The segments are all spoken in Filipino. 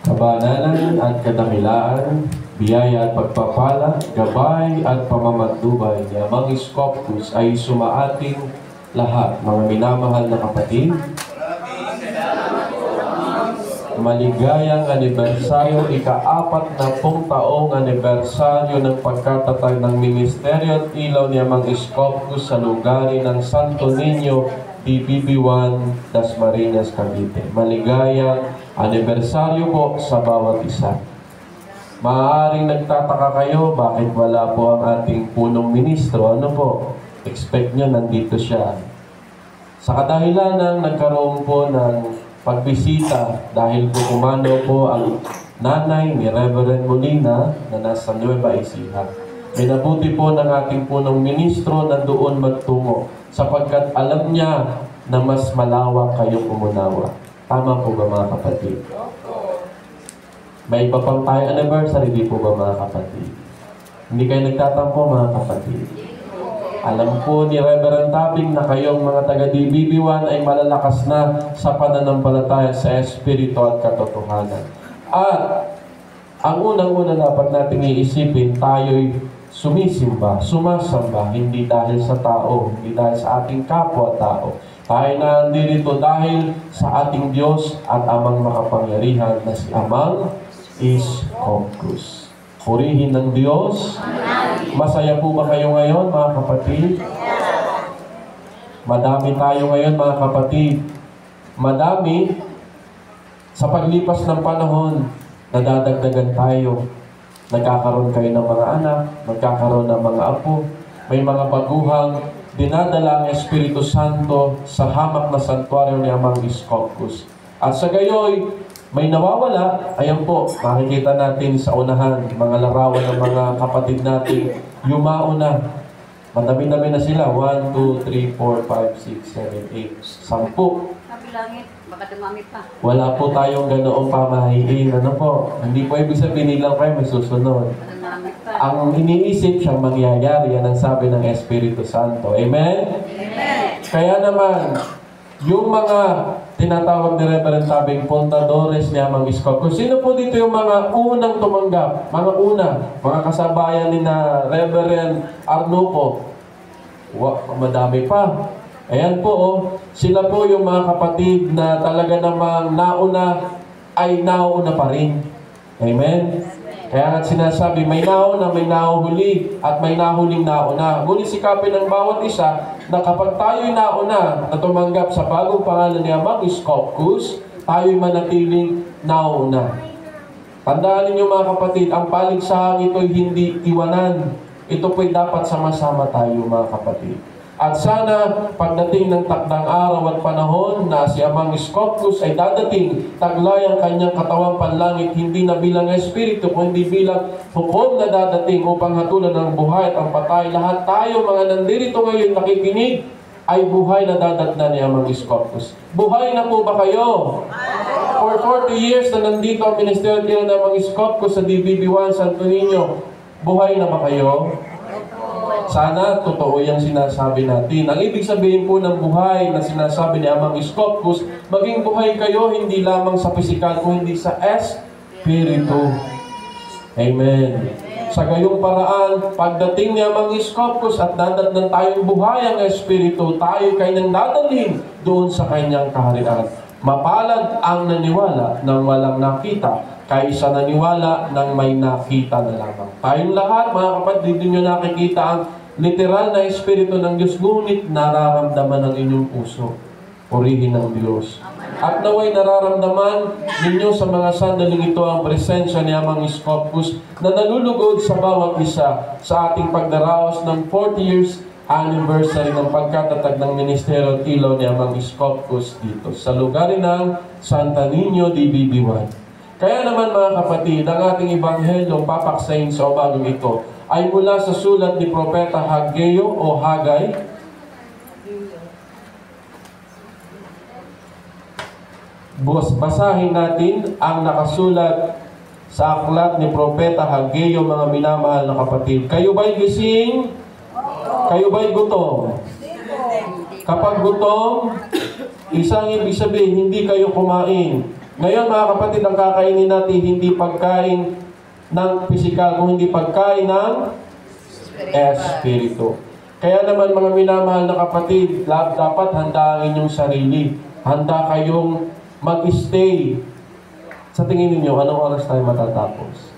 Kabanalan at kadakilaan, biyaya at pagpapala, gabay at pamamatnubay ni Amang Iskopkus ay sumaating lahat, mga minamahal na kapatid. Maligayang anibersaryo, ika-40 taong anibersaryo ng pagkatatag ng Ministeryo at Ilaw ni Amang Iskopkus sa lugarin ng Santo Niño, DBB1, Dasmariñas, Cavite. Maligayang anibersaryo po sa bawat isa. Maaaring nagtataka kayo, bakit wala po ang ating punong ministro? Ano po? Expect nyo, nandito siya. Sa kadahilan ng nagkaroon po ng pagbisita, dahil po kumano po ang nanay ni Reverend Molina na nasa Nueva Ecija. Minabuti po ng ating punong ministro na doon magtungo, sapagkat alam niya na mas malawak kayong umunawa. Tama po ba mga kapatid? May iba pang tayo anniversary, di po ba mga kapatid? Hindi kayo nagtatampo mga kapatid? Alam po ni Reverend Tabing na kayong mga taga-DBB1 ay malalakas na sa pananampalataya sa Espiritu at katotohanan. At ang unang-una dapat natin iisipin, tayo'y sumisimba, sumasamba, hindi dahil sa tao, hindi dahil sa ating kapwa-tao. Tayo na nandito dahil sa ating Diyos at Amang makapangyarihan na si Amang Iskopkus. Purihin ng Diyos. Masaya po ba kayo ngayon, mga kapatid? Madami tayo ngayon, mga kapatid. Madami. Sa paglipas ng panahon, nadadagdagan tayo. Nagkakaroon kayo ng mga anak, nagkakaroon ng mga apo. May mga baguhang dinadala ang Espiritu Santo sa hamak na santuaryo ni Amang Iskopkus. At sa gayoy, may nawawala, ayan po, makikita natin sa unahan, mga larawan ng mga kapatid natin, yumao na. Madami-dami na sila, 1, 2, 3, 4, 5, 6, 7, 8, 10. Kabilangit, baka dumami pa. Wala po tayong ganoong pamahiin. Ano po? Hindi po ibig sabihin lang kayo may susunod. Ang iniisip siyang mangyayari, yan ang sabi ng Espiritu Santo. Amen? Amen. Kaya naman, yung mga tinatawag ni Reverend Tabing Pontadores ni Amang Iskopkus. Sino po dito yung mga unang tumanggap? Mga kasabayan ni na Reverend Arnupo. Madami pa. Ayan po, oh. Sila po yung mga kapatid na talaga namang nauna ay nauna pa rin. Amen? Kaya nga sinasabi, may nauna, may nahuhuli, at may nahuling nauna. Ngunit sikapin ng bawat isa na kapag tayo'y nauna na tumanggap sa bagong pangalan ni Amang Iskopkus, tayo'y manatiling nauna. Tandaan ninyo mga kapatid, ang paligsahang ito'y hindi iwanan. Ito po'y dapat sama-sama tayo mga kapatid. At sana pagdating ng takdang araw at panahon na si Amang Iskopkus ay dadating, taglay ang kanyang katawang panlangit, hindi na bilang espiritu, kundi bilang hukom na dadating upang hatulan ng buhay at ang patay. Lahat tayo mga nandirito ngayon nakikinig ay buhay na dadatnan ni Amang Iskopkus. Buhay na po ba kayo? For 40 years na nandito ang Ministeryo ng Amang Iskopkus sa DBB1 Santo Niño, buhay na ba kayo? Sana totoo yung sinasabi natin. Ang ibig sabihin po ng buhay na sinasabi ni Amang Iskopkus, maging buhay kayo hindi lamang sa pisikal, kundi sa espiritu. Amen. Sa gayong paraan, pagdating ni Amang Iskopkus at dadatnan tayong buhay ang espiritu, tayo kanyang dadalhin doon sa kanyang kaharian. Mapalad ang naniwala ng walang nakita, kaysa naniwala ng may nakita na lamang. Tayong lahat, mga kapatid, dito nyo nakikita ang literal na Espiritu ng Diyos, ngunit nararamdaman ng inyong puso. Purihin ng Diyos. At naway nararamdaman ninyo sa mga sandaling ito ang presensya ni Amang Iskopkus na nalulugod sa bawat isa sa ating pagdaraos ng 40 years anniversary ng pagkatatag ng Ministeryo at Ilaw ni Amang Iskopkus dito sa lugar ng Santa Niño, DBB1. Kaya naman mga kapatid, ang ating Ebanghelyo papaksayin sa umagang ito ay mula sa sulat ni Propeta Haggeo o Hagay. Basahin natin ang nakasulat sa aklat ni Propeta Haggeo, mga minamahal na kapatid. Kayo ba'y gising? Kayo ba'y gutom? Kapag gutom, isang ibig sabihin, hindi kayo kumain. Ngayon mga kapatid, ang kakainin natin, hindi pagkain ng pisikal, kung hindi pagkain ng espiritu. Kaya naman mga minamahal na kapatid, dapat handa ang inyong sarili. Handa kayong mag-stay. Sa tingin ninyo, anong oras tayo matatapos?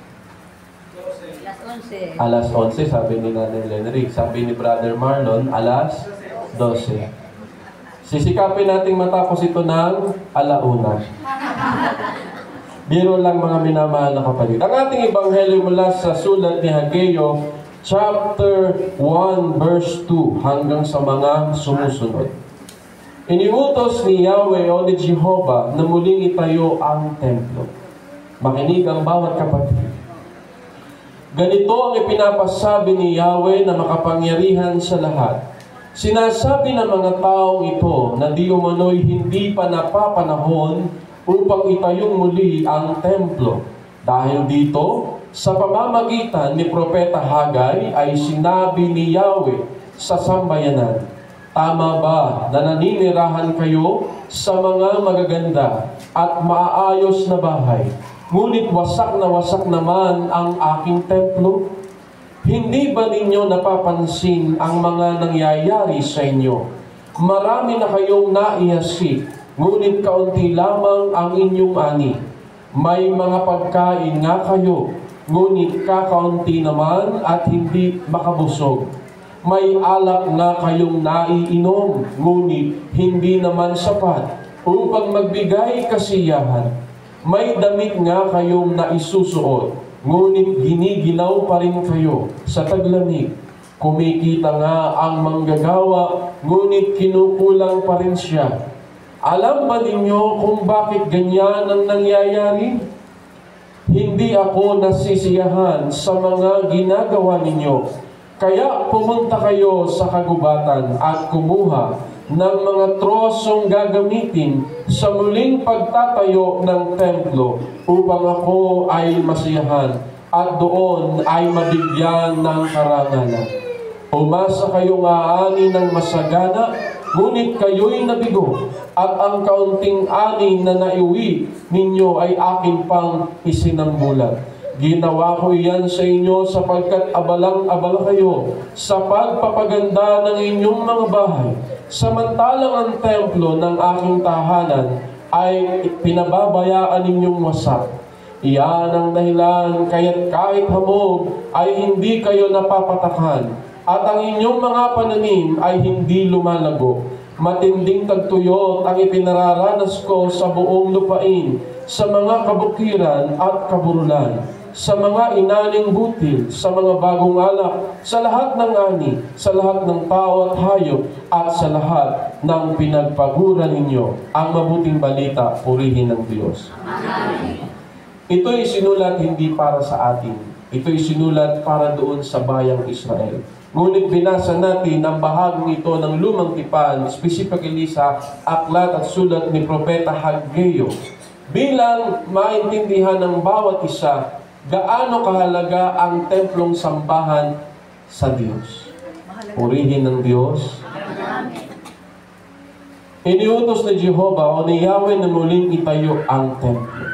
Alas 11. Alas 11, sabi ni Nanay Lenrick. Sabi ni Brother Marlon, alas 12. Sisikapin nating matapos ito ng alauna. Biro lang mga minamahal na kapatid. Ang ating ebanghelyo mula sa sulat ni Hageo, chapter 1, verse 2, hanggang sa mga sumusunod. Iniutos ni Yahweh o ni Jehovah na muling itayo ang templo. Makinig ang bawat kapatid. Ganito ang ipinapasabi ni Yahweh na makapangyarihan sa lahat. Sinasabi ng mga taong ito na di umano'y hindi pa napapanahon upang itayong muli ang templo. Dahil dito, sa pamamagitan ni Propeta Hagay ay sinabi ni Yahweh sa sambayanan, tama ba na naninirahan kayo sa mga magaganda at maaayos na bahay, ngunit wasak na wasak naman ang aking templo? Hindi ba ninyo napapansin ang mga nangyayari sa inyo? Marami na kayong naihasik, ngunit kaunti lamang ang inyong ani. May mga pagkain nga kayo, ngunit kakaunti naman at hindi makabusog. May alak nga kayong naiinom, ngunit hindi naman sapat upang magbigay kasiyahan. May damit nga kayong naisusuot, ngunit giniginaw pa rin kayo sa taglamig. Kumikita nga ang manggagawa, ngunit kinukulang pa rin siya. Alam ba ninyo kung bakit ganyan ang nangyayari? Hindi ako nasisiyahan sa mga ginagawa ninyo. Kaya pumunta kayo sa kagubatan at kumuha ng mga trosong gagamitin sa muling pagtatayo ng templo upang ako ay masiyahan at doon ay mabigyan ng karangalan. Umasa kayong aani ng masagana, ngunit kayo'y nabigo, at ang kaunting ani na naiuwi ninyo ay akin pang isinambulat. Ginawa ko iyan sa inyo sapagkat abalang-abala kayo sa pagpapaganda ng inyong mga bahay, samantalang ang templo ng aking tahanan ay pinababayaan ninyong wasak. Iyan ang dahilan kaya't kahit hamog ay hindi kayo napapatakan, at ang inyong mga pananim ay hindi lumalago. Matinding tagtuyot ang ipinararanas ko sa buong lupain, sa mga kabukiran at kaburulan, sa mga inaning butil, sa mga bagong alak, sa lahat ng ani, sa lahat ng tao at hayop, at sa lahat ng pinagpaguran ninyo. Ang mabuting balita, purihin ng Diyos. Amen. Ito'y sinulat hindi para sa atin. Ito'y sinulat para doon sa bayang Israel. Ngunit binasa natin ang bahaging ito ng Lumang Tipan, specifically sa aklat at sulat ni Propeta Hageo, bilang maintindihan ng bawat isa gaano kahalaga ang templong sambahan sa Diyos. Purihin ng Diyos. Iniutos ni Jehovah o ni Yahweh na muling itayo ang templo.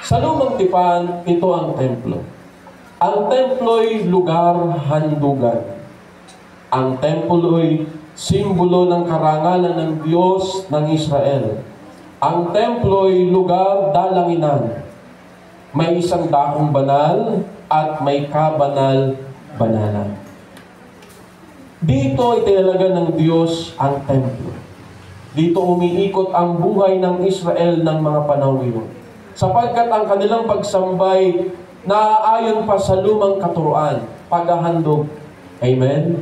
Sa Lumang Tipan, ito ang templo. Ang templo'y lugar handugan. Ang templo'y simbolo ng karangalan ng Diyos ng Israel. Ang templo'y lugar dalanginan. May isang dakong banal at may kabanal-banalan. Dito itinalaga ng Diyos ang templo. Dito umiikot ang buhay ng Israel ng mga panahon iyon. Sapagkat ang kanilang pagsambay naaayon pa sa lumang katuruan, paghahandog. Amen?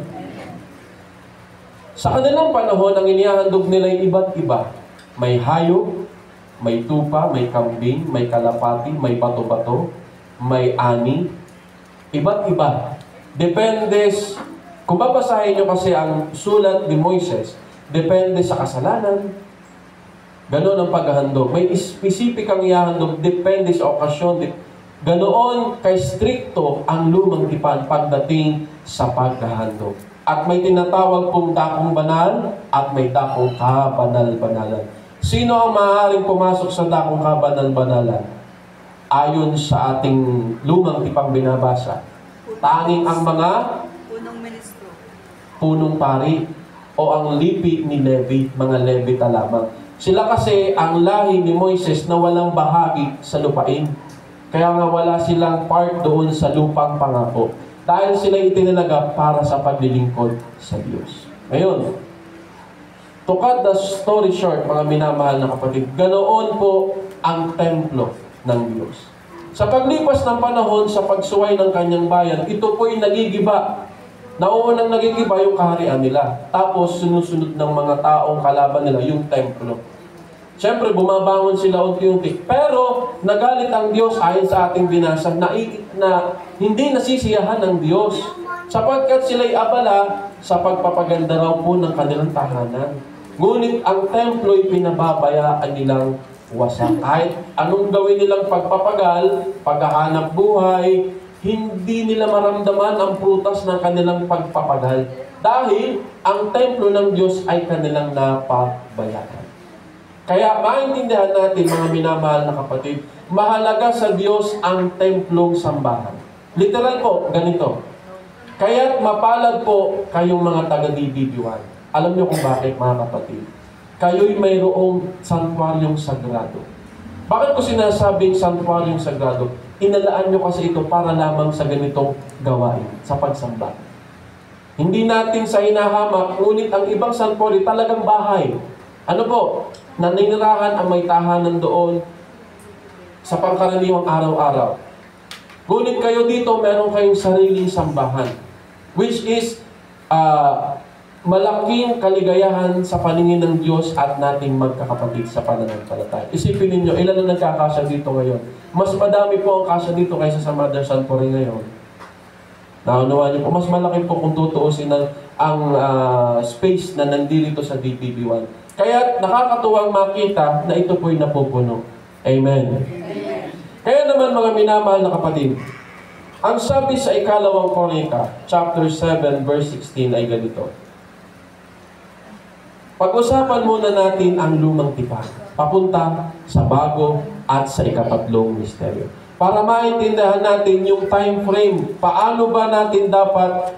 Sa kanilang panahon, ang inihahandog nila ay iba't iba. May hayop, may tupa, may kambing, may kalapati, may bato-bato, may ani. Iba't iba. Depende, kung babasahin nyo kasi ang sulat ni Moises, depende sa kasalanan. Ganon ang paghahandog. May specific ang ihahandog, depende sa okasyon. Ganoon kay stricto ang Lumang Tipan pagdating sa paghahandog. At may tinatawag pong dakong banal at may dakong kabanal-banalan. Sino ang maaaring pumasok sa dakong kabanal-banalan? Ayon sa ating lumang tipang binabasa, tanging ang mga Punong ministro. punong pari o ang lipi ni Levi, mga Levita lamang. Sila kasi ang lahi ni Moises na walang bahagi sa lupain. Kaya nga wala silang part doon sa lupang pangako. Dahil sila itinalaga para sa paglilingkod sa Diyos. Ngayon, to cut the story short, mga minamahal na kapatid, ganoon po ang templo ng Diyos. Sa paglipas ng panahon, sa pagsuway ng kanyang bayan, ito po'y nagigiba. Nauunang nagigiba yung kaharian nila. Tapos, sunod-sunod ng mga taong kalaban nila, yung templo. Siyempre, bumabangon sila unti-unti. Pero, nagalit ang Diyos ayon sa ating binasa na hindi nasisiyahan ng Diyos. Sapagkat sila'y abala sa pagpapaganda raw po ng kanilang tahanan. Ngunit ang templo'y pinababayaan nilang wasak. Kahit anong gawin nilang pagpapagal, paghahanap buhay, hindi nila maramdaman ang prutas ng kanilang pagpapagal. Dahil ang templo ng Diyos ay kanilang napabayaan. Kaya maintindihan natin, mga minamahal na kapatid, mahalaga sa Diyos ang templong sambahan. Literal po, ganito. Kaya't mapalad po kayong mga taga-DBB1. Alam niyo kung bakit, mga kapatid? Kayo'y mayroong santuaryong sagrado. Bakit ko sinasabing santuaryong sagrado? Inalaan niyo kasi ito para lamang sa ganitong gawain, sa pagsamba. Hindi natin sa hinahamak, ngunit ang ibang santuaryo talagang bahay. Ano po? Naninirahan ang may tahanan doon sa pangkaraniwang araw-araw. Ngunit kayo dito, meron kayong sariling sambahan, which is malaking kaligayahan sa paningin ng Diyos at nating magkakapatid sa pananampalataya. Isipin ninyo, ilan na nagkakasya dito ngayon? Mas madami po ang kasya dito kaysa sa Mother Sanctuary ngayon. Naunawaan niyo po, mas malaki po kung tutuusin ang space na nandito sa DBB1. Kaya nakakatuwang makita na ito po'y napupuno. Amen. Amen. Kaya naman, mga minamahal na kapatid, ang sabi sa ikalawang Kronika, chapter 7, verse 16 ay ganito. Pag-usapan muna natin ang lumang tipan, papunta sa bago at sa ikapatlong misteryo. Para maintindihan natin yung time frame, paano ba natin dapat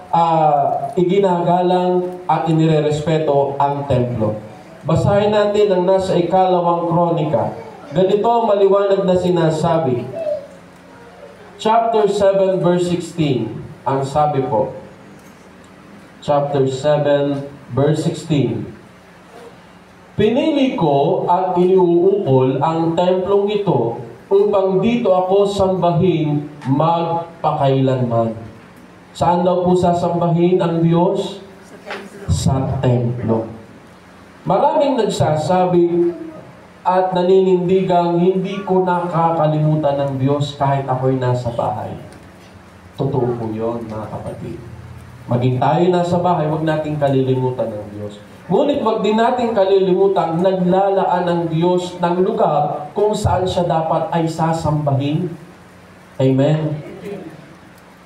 iginagalang at inirerespeto ang templo. Basahin natin ang nasa ikalawang Kronika. Ganito ang maliwanag na sinasabi. Chapter 7, verse 16. Ang sabi po. Chapter 7, verse 16. Pinili ko at iniuukol ang templong ito upang dito ako sambahin magpakailanman. Saan daw po sasambahin ang Diyos? Sa templo. Sa templo. Maraming nagsasabi at naninindigang hindi ko nakakalimutan ng Diyos kahit ako'y nasa bahay. Totoo po yun, mga kapatid. Maging tayo nasa bahay, huwag nating kalilimutan ng Diyos. Ngunit wag din natin kalilimutan, naglalaan ng Diyos ng lugar kung saan siya dapat ay sasambahin. Amen.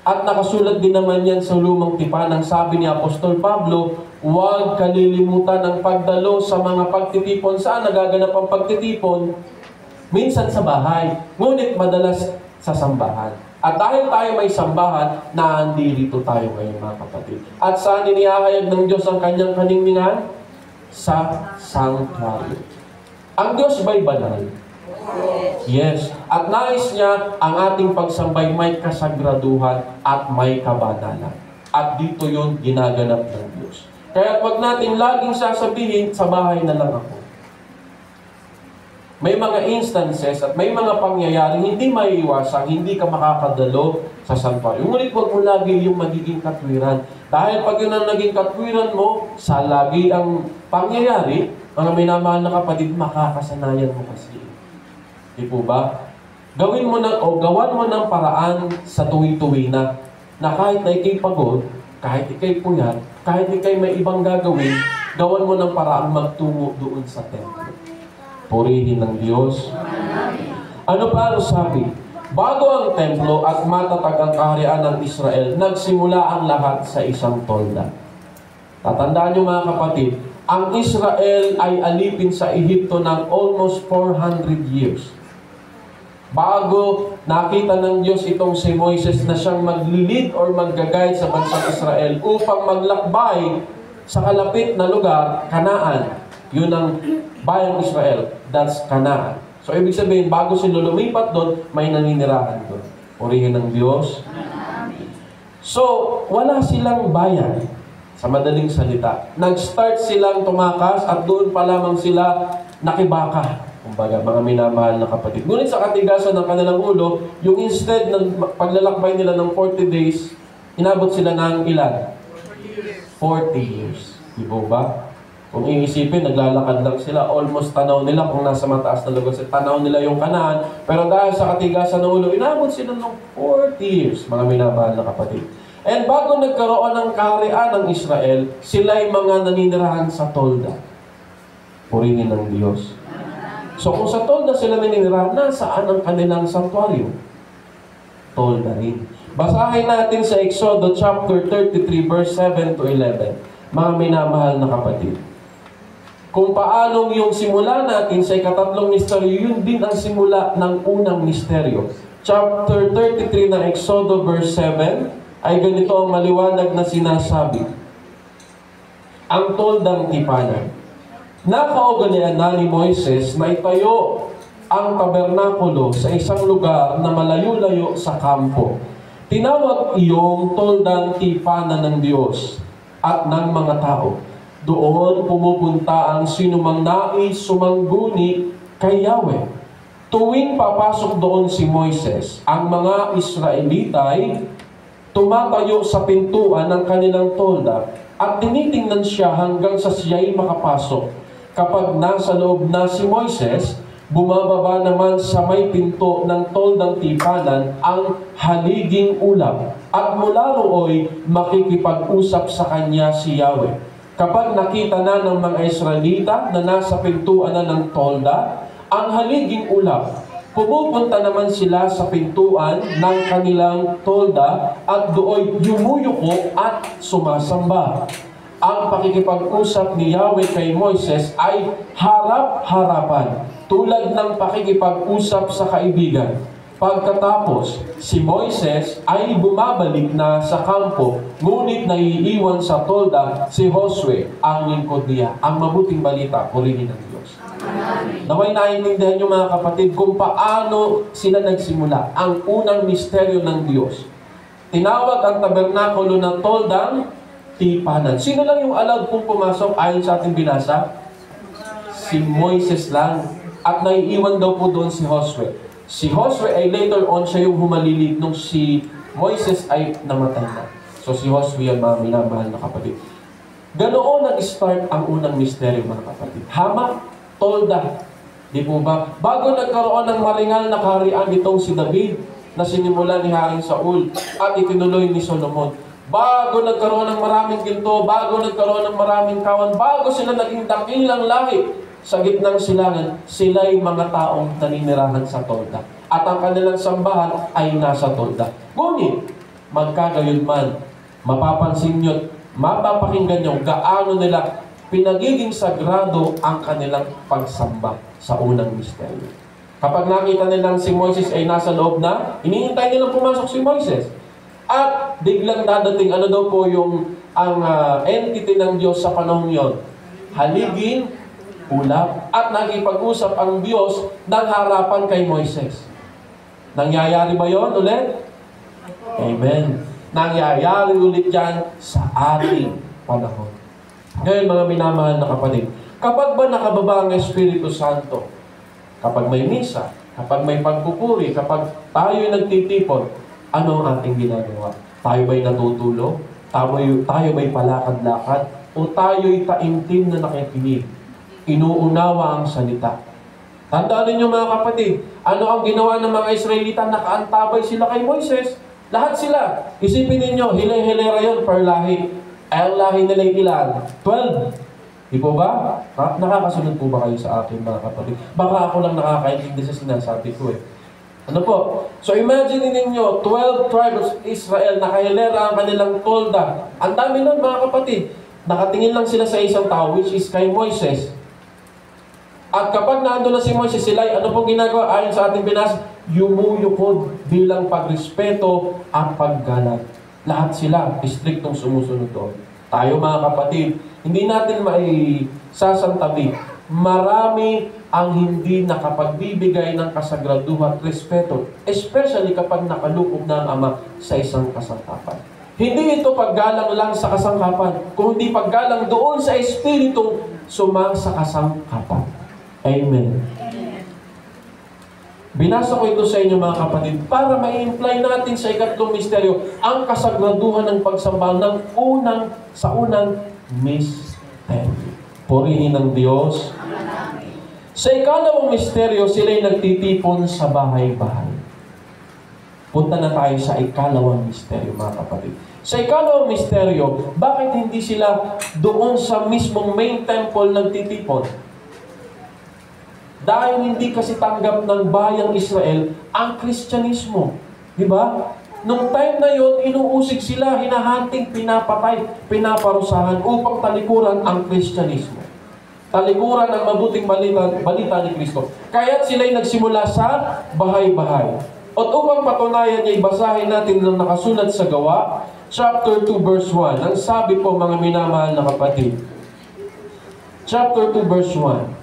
At nakasulat din naman yan sa lumang tipan. Ang sabi ni Apostol Pablo, huwag kalilimutan ang pagdalo sa mga pagtitipon. Saan nagaganap ang pagtitipon? Minsan sa bahay, ngunit madalas sa sambahan. At dahil tayo may sambahan, naandirito tayo ngayon, mga kapatid. At saan inihahayag ng Diyos ang kanyang kaningningan? Sa sanctuary. Ang Diyos ba'y banal? Yes. At nais niya ang ating pagsambay may kasagraduhan at may kabanalan. At dito yun ginaganap ng Diyos. Kaya wag natin laging sasabihin, sa bahay na lang ako. May mga instances at may mga pangyayaring hindi maiiwasan, hindi ka makakadalo sa sanctuary. Ngunit wag mo lagi yung magiging katwiran. Dahil pag yun ang naging katwiran mo, sa lagi ang pangyayari, mga minamahal na kapatid, makakasanayan mo kasi. Di po ba? Gawin mo na, o gawan mo ng paraan sa tuwi-tuwi na kahit na ikay pagod, kahit ikay puyat, kahit ikay may ibang gagawin, gawan mo ng paraan magtungo doon sa templo. Purihin ng Diyos. Ano pa ang sabi? Bago ang templo at matatag ang kaharian ng Israel, nagsimula ang lahat sa isang tolda. Tatandaan nyo mga kapatid, ang Israel ay alipin sa Ehipto ng almost 400 years. Bago nakita ng Diyos itong si Moises na siyang maglilid or mag-guide sa bansang Israel upang maglakbay sa kalapit na lugar, Canaan. Yun ang bayang Israel. That's Canaan. So, ibig sabihin, bago sila lumipat doon, may naninirahan doon. Purihin ng Diyos. So, wala silang bayan. Sa madaling salita. Nag-start silang tumakas at doon pa lamang sila nakibaka. Kumbaga, mga minamahal na kapatid. Ngunit sa katigasan ng kanilang ulo, yung instead ng paglalakbay nila ng 40 days, inabot sila ng ilan? 40 years. Di ba? Kung iisipin, naglalakad lang sila. Almost tanaw nila kung nasa mataas na lugar. Tanaw nila yung Kanaan. Pero dahil sa katigasan ng ulo, inabot sila ng 40 years, mga minamahal na kapatid. And bago nagkaroon ng kaharian ng Israel, sila'y mga naninirahan sa tolda. Purihin ng Diyos. So kung sa tolda sila naninirahan, nasaan ang kanilang sanctuary? Tolda rin. Basahin natin sa Exodo chapter 33 verse 7 to 11. Mga minamahal na kapatid. Kung paanong yung simula natin sa ikatatlong misteryo, yun din ang simula ng unang misteryo. Chapter 33 ng Exodo verse 7, ay ganito ang maliwanag na sinasabi. Ang toldang tipanan. Nakaugalian na ni Moises na itayo ang tabernakulo sa isang lugar na malayo-layo sa kampo. Tinawag iyong toldang tipanan ng Diyos at ng mga tao. Doon pumupunta ang sinumang nais sumangguni kay Yahweh. Tuwing papasok doon si Moises, ang mga Israelitay tumatayo sa pintuan ng kanilang tolda at tinitingnan siya hanggang sa siya'y makapasok. Kapag nasa loob na si Moises, bumababa naman sa may pinto ng toldang tipanan ang haliging ulap at mula rooy makikipag-usap sa kanya si Yahweh. Kapag nakita na ng mga Israelita na nasa pintuan na ng tolda, ang haliging ulap, pumupunta naman sila sa pintuan ng kanilang tolda at dooy yumuyuko at sumasamba. Ang pakikipag-usap ni Yahweh kay Moises ay harap-harapan, tulad ng pakikipag-usap sa kaibigan. Pagkatapos, si Moises ay bumabalik na sa kampo, ngunit naiiwan sa tolda si Josue, ang lingkod niya. Ang mabuting balita, purihin ng Diyos. Naway naiintindihan nyo mga kapatid kung paano sila nagsimula. Ang unang misteryo ng Diyos. Tinawag ang tabernakulo ng toldang tipanan. Sino lang yung allowed kung pumasok ayon sa ating binasa? Si Moises lang. At naiiwan daw po doon si Josue. Si Josue ay later on siya yung humalilid nung si Moises ay namatay na. So si Josue yan mga minamahal na kapatid. Ganoon nag-start ang unang misteryo mga kapatid. Hamak, tolda. Di po ba? Bago nagkaroon ng maringal na kaharian itong si David na sinimula ni Haring Saul at itinuloy ni Solomon. Bago nagkaroon ng maraming ginto, bago nagkaroon ng maraming kawan, bago sila naging dakilang lahi sa gitnang silangan, sila'y mga taong naninirahan sa tolda. At ang kanilang sambahan ay nasa tolda. Ngunit, magkagayon man, mapapansin nyo, mapapakinggan nyo gaano nila pinagiging sagrado ang kanilang pagsamba sa unang misteryo. Kapag nakita nilang si Moises ay nasa loob na, hinihintay nilang pumasok si Moises. At biglang dadating, ano daw po yung ang entity ng Diyos sa panahon yon? Haligin, ulap, at nagipag-usap ang Diyos ng harapan kay Moises. Nangyayari ba yon ulit? Amen. Nangyayari ulit yan sa ating panahon. Ngayon mga minamahal na kapatid, kapag ba nakababa ang Espiritu Santo, kapag may misa, kapag may pagpupuri, kapag tayo'y nagtitipon, ano ang ating ginagawa? Tayo ba'y natutulog? Tayo ba'y palakad-lakad? O tayo'y taimtim na nakikinig? Inuunawa ang salita. Tandaan ninyo mga kapatid, ano ang ginawa ng mga Israelita? Nakaantabay sila kay Moises. Lahat sila. Isipin ninyo, hilay-hilera yun per lahi. Ang lahi nila ilan? 12. Di po ba? Nakakasunod po ba kayo sa akin mga kapatid? Baka ako lang nakakaintindi sa sinasabi ko eh. Ano po? So imagine ninyo, 12 tribes of Israel, nakahilera ang kanilang tolda. Ang dami nun mga kapatid. Nakatingin lang sila sa isang tao, which is kay Moises. At kapag naando na si Moises, sila, ano pong ginagawa? Ayon sa ating binasa, yumuyukod bilang pagrespeto at paggalang. Lahat sila, istriktong sumusunod doon. Tayo mga kapatid, hindi natin maisasantabi. Marami ang hindi nakapagbibigay ng kasagraduhan at respeto, especially kapag nakaloob na ang Ama sa isang kasangkapan. Hindi ito paggalang lang sa kasangkapan, kundi paggalang doon sa Espiritong sumasa kasangkapan. Amen. Binasa ko ito sa inyo mga kapatid para ma-imply natin sa ikatlong misteryo ang kasagraduhan ng pagsamba ng unang misteryo. Purihin ng Diyos. Sa ikalawang misteryo, sila'y nagtitipon sa bahay-bahay. Punta na tayo sa ikalawang misteryo mga kapatid. Sa ikalawang misteryo, bakit hindi sila doon sa mismong main temple nagtitipon? Dahil hindi kasi tanggap ng bayang Israel ang Kristyanismo. Di ba? Nung time na yon, inuusig sila, hinahanting, pinapatay, pinaparusahan upang talikuran ang Kristyanismo. Talikuran ang mabuting balita ni Kristo. Kaya sila'y nagsimula sa bahay-bahay. At upang patunayan niya, ibasahin natin ng nakasulat sa Gawa, chapter 2, verse 1. Ang sabi po mga minamahal na kapatid. Chapter 2, verse 1.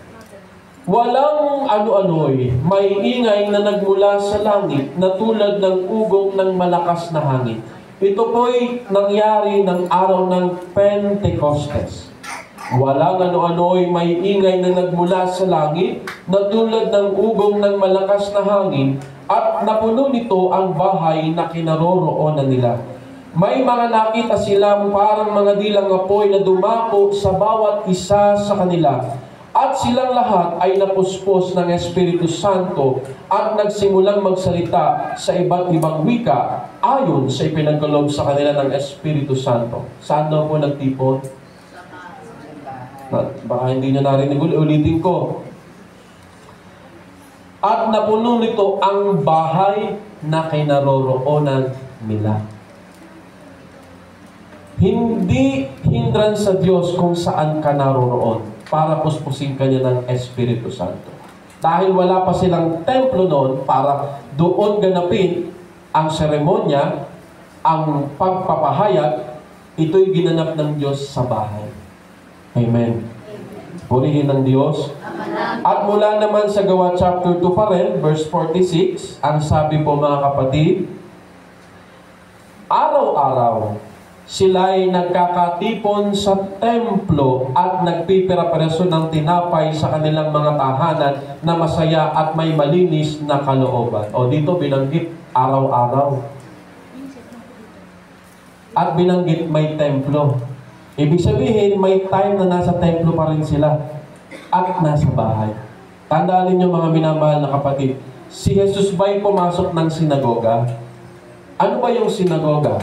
Walang ano-ano'y may ingay na nagmula sa langit na tulad ng ugong ng malakas na hangin. Ito po'y nangyari ng araw ng Pentecostes. Walang ano-ano'y may ingay na nagmula sa langit na tulad ng ugong ng malakas na hangin at napuno nito ang bahay na kinaroroonan nila. May mga nakita silang parang mga dilang apoy na dumako sa bawat isa sa kanila. At silang lahat ay napuspos ng Espiritu Santo at nagsimulang magsalita sa iba't ibang wika ayon sa ipinagkaloob sa kanila ng Espiritu Santo. Saan daw po nagtipon? Baka hindi nyo narinig, ulitin ko. At napuno nito ang bahay na kinaroroonan nila. Hindi hindran sa Diyos kung saan ka naroroon para puspusin ka niya ng Espiritu Santo. Dahil wala pa silang templo noon para doon ganapin ang seremonya, ang pagpapahayag, ito'y ginanap ng Diyos sa bahay. Amen. Purihin ng Diyos. At mula naman sa Gawa chapter 2 pa rin, verse 46, ang sabi po mga kapatid, araw-araw, sila'y nagkakatipon sa templo at nagpipira-piraso ng tinapay sa kanilang mga tahanan na masaya at may malinis na kalooban. O dito binanggit, araw-araw. At binanggit may templo. Ibig sabihin, may time na nasa templo pa rin sila at nasa bahay. Tandaan ninyo mga minamahal na kapatid, si Jesus ba'y pumasok ng sinagoga? Ano ba yung sinagoga?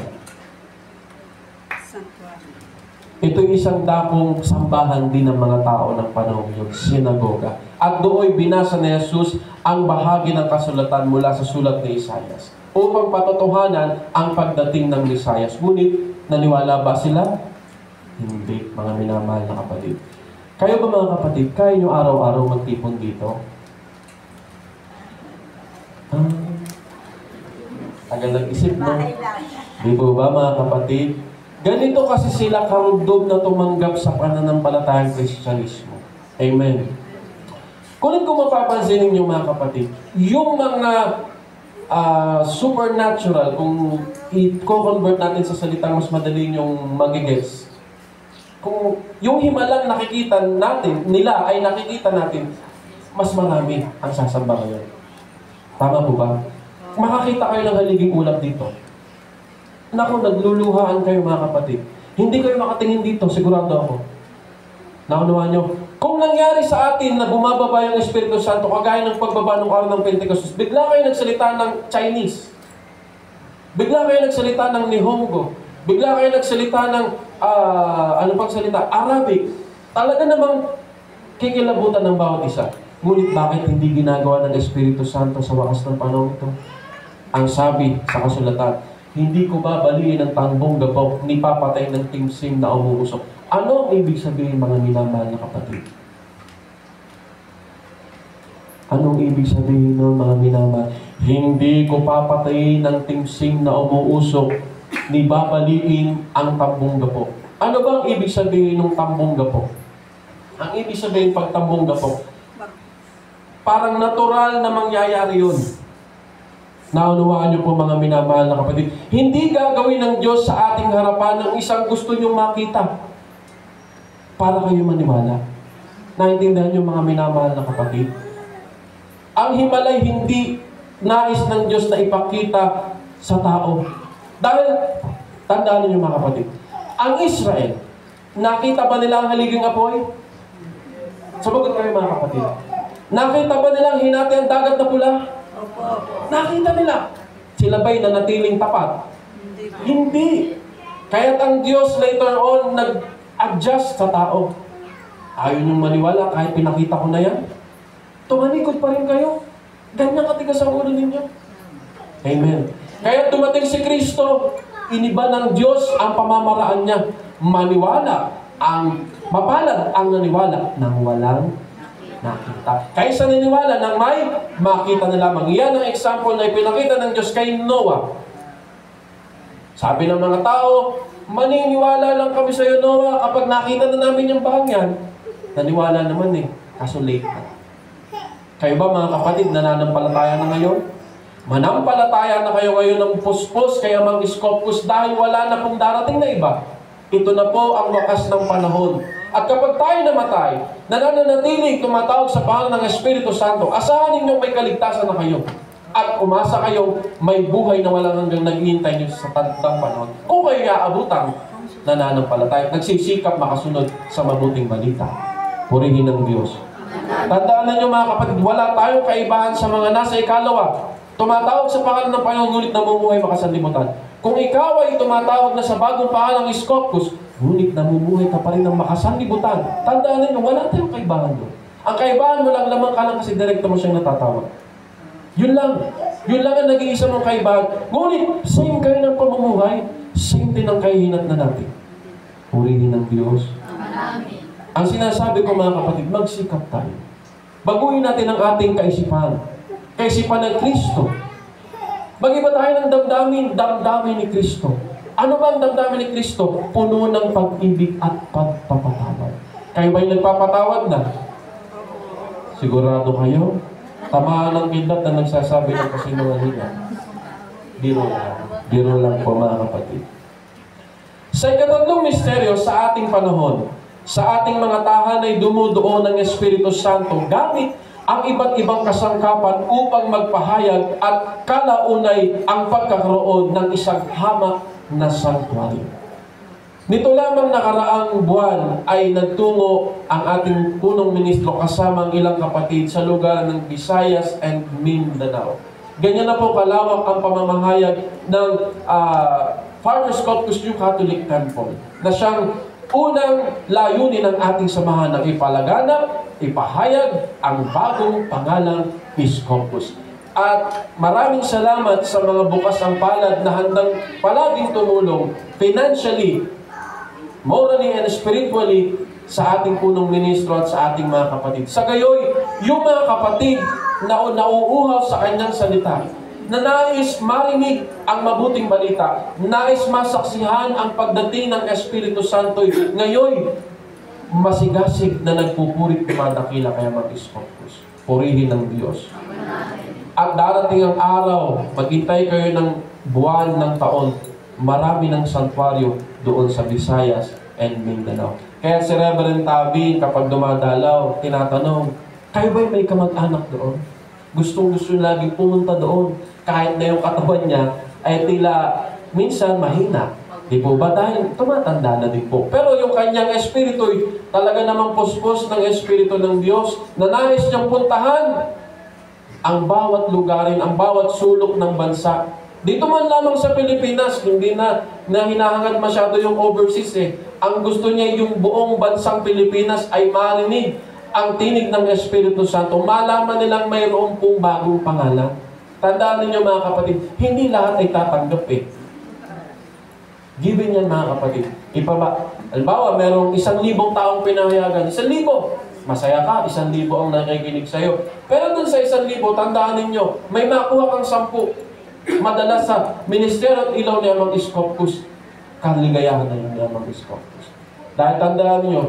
Ito'y isang dakong sambahan din ng mga tao ng panahon yun, sinagoga. At doon binasa ni Jesus ang bahagi ng kasulatan mula sa sulat ni Isaias upang patotohanan ang pagdating ng Mesiyas. Ngunit, naniwala ba sila? Hindi, mga minamahal na kapatid. Kayo ba mga kapatid, kaya nyo araw-araw magtipon dito? Tagal nag-isip, no? Di ba mga kapatid? Ganito kasi sila karundog na tumanggap sa pananampalatayang Kristyanismo. Amen. Kung mapapansin ninyo mga kapatid, yung mga supernatural, kung i-convert natin sa salitang mas madali yung magigets, kung yung himalang nakikita natin, nila ay nakikita natin, mas marami ang sasamba ngayon. Tama po ba? Makakita kayo ng haliging ulap dito. Naku, nagluluhaan kayo mga kapatid. Hindi kayo makatingin dito, sigurado ako. Nakunawa nyo? Kung nangyari sa atin na bumababa yung Espiritu Santo, kagaya ng pagbaba ng araw ng Pentecostes, bigla kayo nagsalita ng Chinese. Bigla kayo nagsalita ng Nihongo. Bigla kayo nagsalita ng, ano pang salita? Arabic. Talaga namang kikilabutan ng bawat isa. Ngunit bakit hindi ginagawa ng Espiritu Santo sa wakas ng panahon ito? Ang sabi sa kasulatan, hindi ko babaliin ang tambong gabok, ni papatay ng timsim na umuusok. Ano ang ibig sabihin, mga minamahal na kapatid? Anong ibig sabihin nun, mga minamahal? Hindi ko papatayin ng timsim na umuusok, ni babaliin ang tambong gabok. Ano ba ang ibig sabihin ng tambong gabok? Ang ibig sabihin pag tambong gabok, parang natural na mangyayari yun. Naunawaan niyo po, mga minamahal na kapatid. Hindi gagawin ng Diyos sa ating harapan ng isang gusto niyong makita para kayo maniwala. Naintindihan niyo, mga minamahal na kapatid? Ang himalay hindi nais ng Diyos na ipakita sa tao. Dahil, tandaan niyo, mga kapatid, ang Israel, nakita ba nila ang haliging apoy? Sabagot kayo, mga kapatid. Nakita ba nila ang hinati ang dagat na pula? Nakita nila. Sila ba'y nanatiling tapat? Hindi. Kaya't ang Diyos later on nag-adjust sa tao. Ayaw niyong maniwala kahit pinakita ko na yan? Tumalikod pa rin kayo. Ganyan katigas ang ulo ninyo. Amen. Kaya dumating si Kristo, iniba ng Diyos ang pamamaraan niya. Maniwala ang mapalad ang naniwala ng walang nakita. Kaysa naniwala ng may makita na lamang. Yan ang example na ipinakita ng Diyos kay Noah. Sabi ng mga tao, maniniwala lang kami sa iyo, Noah, kapag nakita na namin yung bahagyan. Naniwala naman kaso late na. Kayo ba, mga kapatid, nananampalataya na ngayon? Manampalataya na kayo ngayon ng puspos, kaya mang-iskopus dahil wala na pong darating na iba. Ito na po ang wakas ng panahon. At kapag tayo namatay, nananatiling tumatawag sa pangalan ng Espiritu Santo, asahan ninyong may kaligtasan na kayo. At umasa kayong may buhay na walang hanggang naghihintay niyo sa tandang panahon. Kung kayo aabutang nananampalataya, nagsisikap makasunod sa mabuting balita. Purihin ng Diyos. Tandaan niyo, mga kapatid, wala tayong kaibahan sa mga nasa ikalawa. Tumatawag sa pangalan ng Panginoon, ngunit namumuhay makasanlibutan. Kung ikaw ay tumatawag na sa bagong pangalang Iskopus, ngunit namumuhay ka pa rin ng makasanlibutan. Tandaan ninyo, wala tayong kaibahan doon. Ang kaibahan mo lang lamang ka lang kasi direkta mo siyang natatawag. Yun lang. Yun lang ang nag-iisa mong kaibahan. Ngunit, same kayo ng pamumuhay, same din ang kahihinat na natin. Purihin ng Diyos. Amen. Ang sinasabi ko, mga kapatid, magsikap tayo. Baguhin natin ang ating kaisipan. Kaisipan ng Kristo. Mag-iba tayo ng damdamin ni Kristo. Ano ba ang damdamin ni Kristo? Puno ng pag-ibig at pagpapatawad. Kayo ba yung nagpapatawad na? Sigurado kayo? Tamaan ng kidlat na nagsasabi ng kasinungalingan. Biro lang. Biro lang po, mga kapatid. Sa ikatatlong misteryo sa ating panahon, sa ating mga tahanay dumuduo ng Espiritu Santo gamit ang iba't ibang kasangkapan upang magpahayag at kalaunay ang pagkakaroon ng isang hamak na sanctuary. Nito lamang nakaraang buwan ay nagtungo ang ating punong ministro kasama ang ilang kapatid sa lugar ng Visayas and Mindanao. Ganyan na po kalawak ang pamamahayag ng Father Scopus New Catholic Temple na siyang unang layunin ng ating samahan na ipalaganap, ipahayag ang bagong pangalang Iskopus. At maraming salamat sa mga bukas ang palad na handang palaging tumulong financially, morally and spiritually sa ating punong ministro at sa ating mga kapatid. Sa gayoy, yung mga kapatid na nauuhaw sa kanyang salita, na nais marinig ang mabuting balita, nais masaksihan ang pagdating ng Espiritu Santo, ngayon, masigasig na nagpupurit dumadakila kaya mag-Iskopus. Purihin ng Diyos. At darating ang araw, maghintay kayo ng buwan ng taon, marami ng santuaryo doon sa Visayas and Mindanao. Kaya si Reverend Tabi, kapag dumadalaw, tinatanong, kayo ba'y may kamag-anak doon? Gustong-gusto laging pumunta doon. Kahit na yung katawan niya ay tila minsan mahina. Di po ba? Dahil tumatanda na din po. Pero yung kanyang espiritu, talaga namang puspos ng espiritu ng Diyos na nais niyang puntahan ang bawat lugarin, ang bawat sulok ng bansa. Dito man lamang sa Pilipinas, hindi na hinahangad masyado yung overseas Ang gusto niya yung buong bansang Pilipinas ay marinig ang tinig ng Espiritu Santo. Malaman nilang mayroon pong bagong pangalan. Tandaan ninyo, mga kapatid, hindi lahat ay tatanggap Given yan mga kapatid. Halimbawa, merong 1,000 taong pinahayagan. 1,000. Masaya ka, 1,000 ang nakikinig sa'yo. Pero dun sa 1,000, tandaan ninyo, may makuha kang 10. Madalas sa Ministeryo at Ilaw ni Amang Iskopkus, kaligayahan na yung Amang Iskopkus. Dahil tandaan ninyo,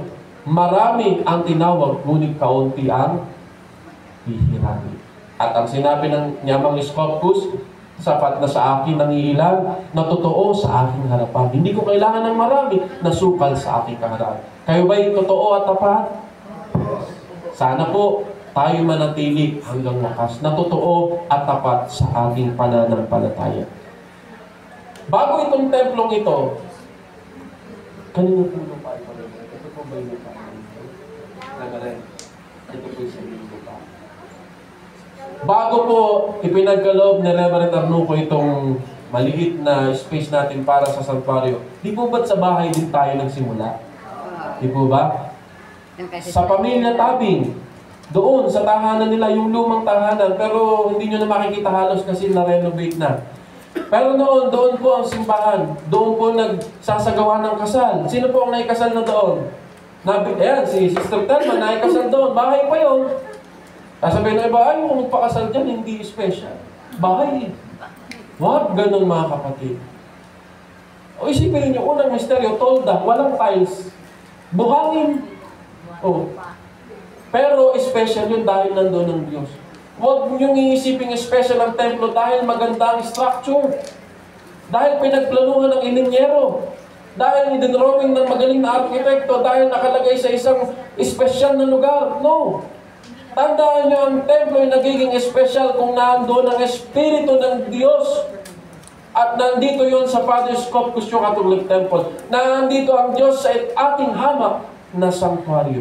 marami ang tinawag, ngunit kaunti ang hihirami. At ang sinabi ng Amang Iskopkus, sapat na sa akin ang ilan na totoo sa aking harapan. Hindi ko kailangan ng marami na sukal sa aking kaharap. Kayo ba'y totoo at tapat? Sana po tayo manatili hanggang wakas na totoo at tapat sa ating pananampalataya. Bago itong templong ito, kanino po ito pa? Ito po ba yung lupa? Ito po yung lupa. Bago po ipinagkaloob ni Reverend Arnuco itong maliit na space natin para sa santuario, di po ba't sa bahay din tayo nagsimula? Di po ba? Sa pamilya Tabing, doon sa tahanan nila, yung lumang tahanan, pero hindi nyo na makikita halos kasi na-renovate na. Pero noon, doon po ang simbahan. Doon po nagsasagawa ng kasal. Sino po ang naikasal na doon? Ayan, si Sister Telma, naikasal doon. Bahay pa yun. Sasabihin na iba, ay, kung magpakasal dyan, hindi special. Bahay. Wag ganun mga kapatid. O isipin niyo, unang misteryo, tolda, walang tiles. Buhangin. Oh. Pero special yun dahil nandun ng Diyos. Huwag niyong iisipin special ang templo dahil maganda ang structure. Dahil pinagplanuhan ng ininyero. Dahil idinrawing ng magaling na arkitekto. Dahil nakalagay sa isang special na lugar. No. Tandaan niyo, ang templo ay nagiging special kung nandoon ang Espiritu ng Diyos. At nandito yon sa Father's Corpus yung Catholic Temple. Nandito ang Diyos sa ating hamak na sanctuary.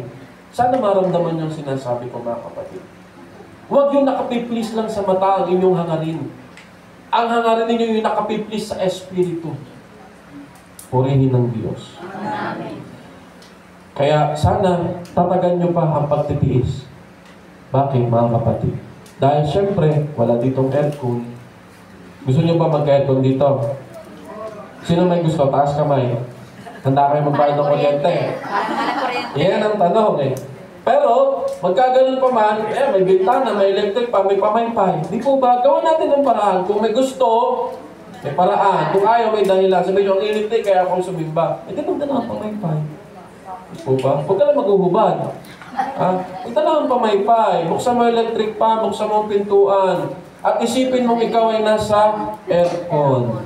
Sana maramdaman yung sinasabi ko mga kapatid. Huwag yung nakapiplis lang sa mata ang inyong hangarin. Ang hangarin ninyo yung nakapiplis sa Espiritu. Purihin ng Diyos. Amen. Kaya sana tatagan nyo pa ang pagtitiis. Bakit mga kapatid? Dahil syempre, wala ditong aircon. Gusto nyo ba mag-aircon dito? Sino may gusto? Taas kamay. Handa kayo magbayad ng kuryente. Yan ang tanong eh. Pero, magkaganon pa man, may bintana, may electric pa, may pamaypay. Di po ba? Gawin natin ng paraan. Kung may gusto, may paraan. Kung ayaw, may dahilan. Sabi nyo, ang init kaya akong sumimba. Eh, tinong na ang pamaypay. Di po ba? Huwag ka lang maghuhubad. Punta lang ang pamaypay, buksan mo electric pa, buksan mo pintuan, at isipin mong ikaw ay nasa aircon.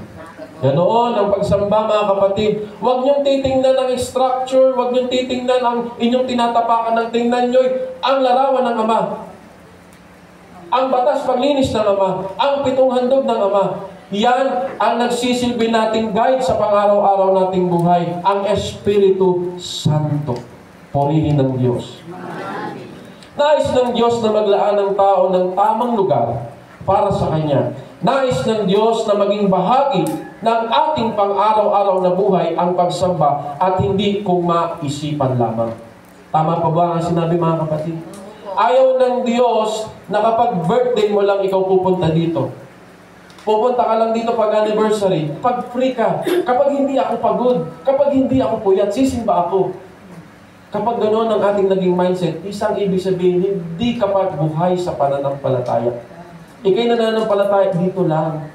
Ganoon ang pagsamba mga kapatid. Huwag niyong titingnan ang structure, huwag niyong titingnan ang inyong tinatapakan ng tingnan nyo ang larawan ng Ama. Ang batas paglinis ng Ama, ang 7 handog ng Ama. Yan ang nagsisilbi nating guide sa pang-araw-araw nating buhay, ang Espiritu Santo. Purihin ng Diyos. Nais ng Diyos na maglaan ng tao ng tamang lugar para sa Kanya. Nais ng Diyos na maging bahagi ng ating pang-araw-araw na buhay ang pagsamba at hindi kung maisipan lamang. Tama pa ba ang sinabi mga kapatid? Ayaw ng Diyos na kapag birthday mo lang ikaw pupunta dito. Pupunta ka lang dito pag anniversary, pag free ka, kapag hindi ako pagod, kapag hindi ako puyat, sisimba ako. Kapag gano'n ang ating naging mindset, isang ibig sabihin, hindi kapag buhay sa pananampalataya. Ika'y nananampalataya dito lang.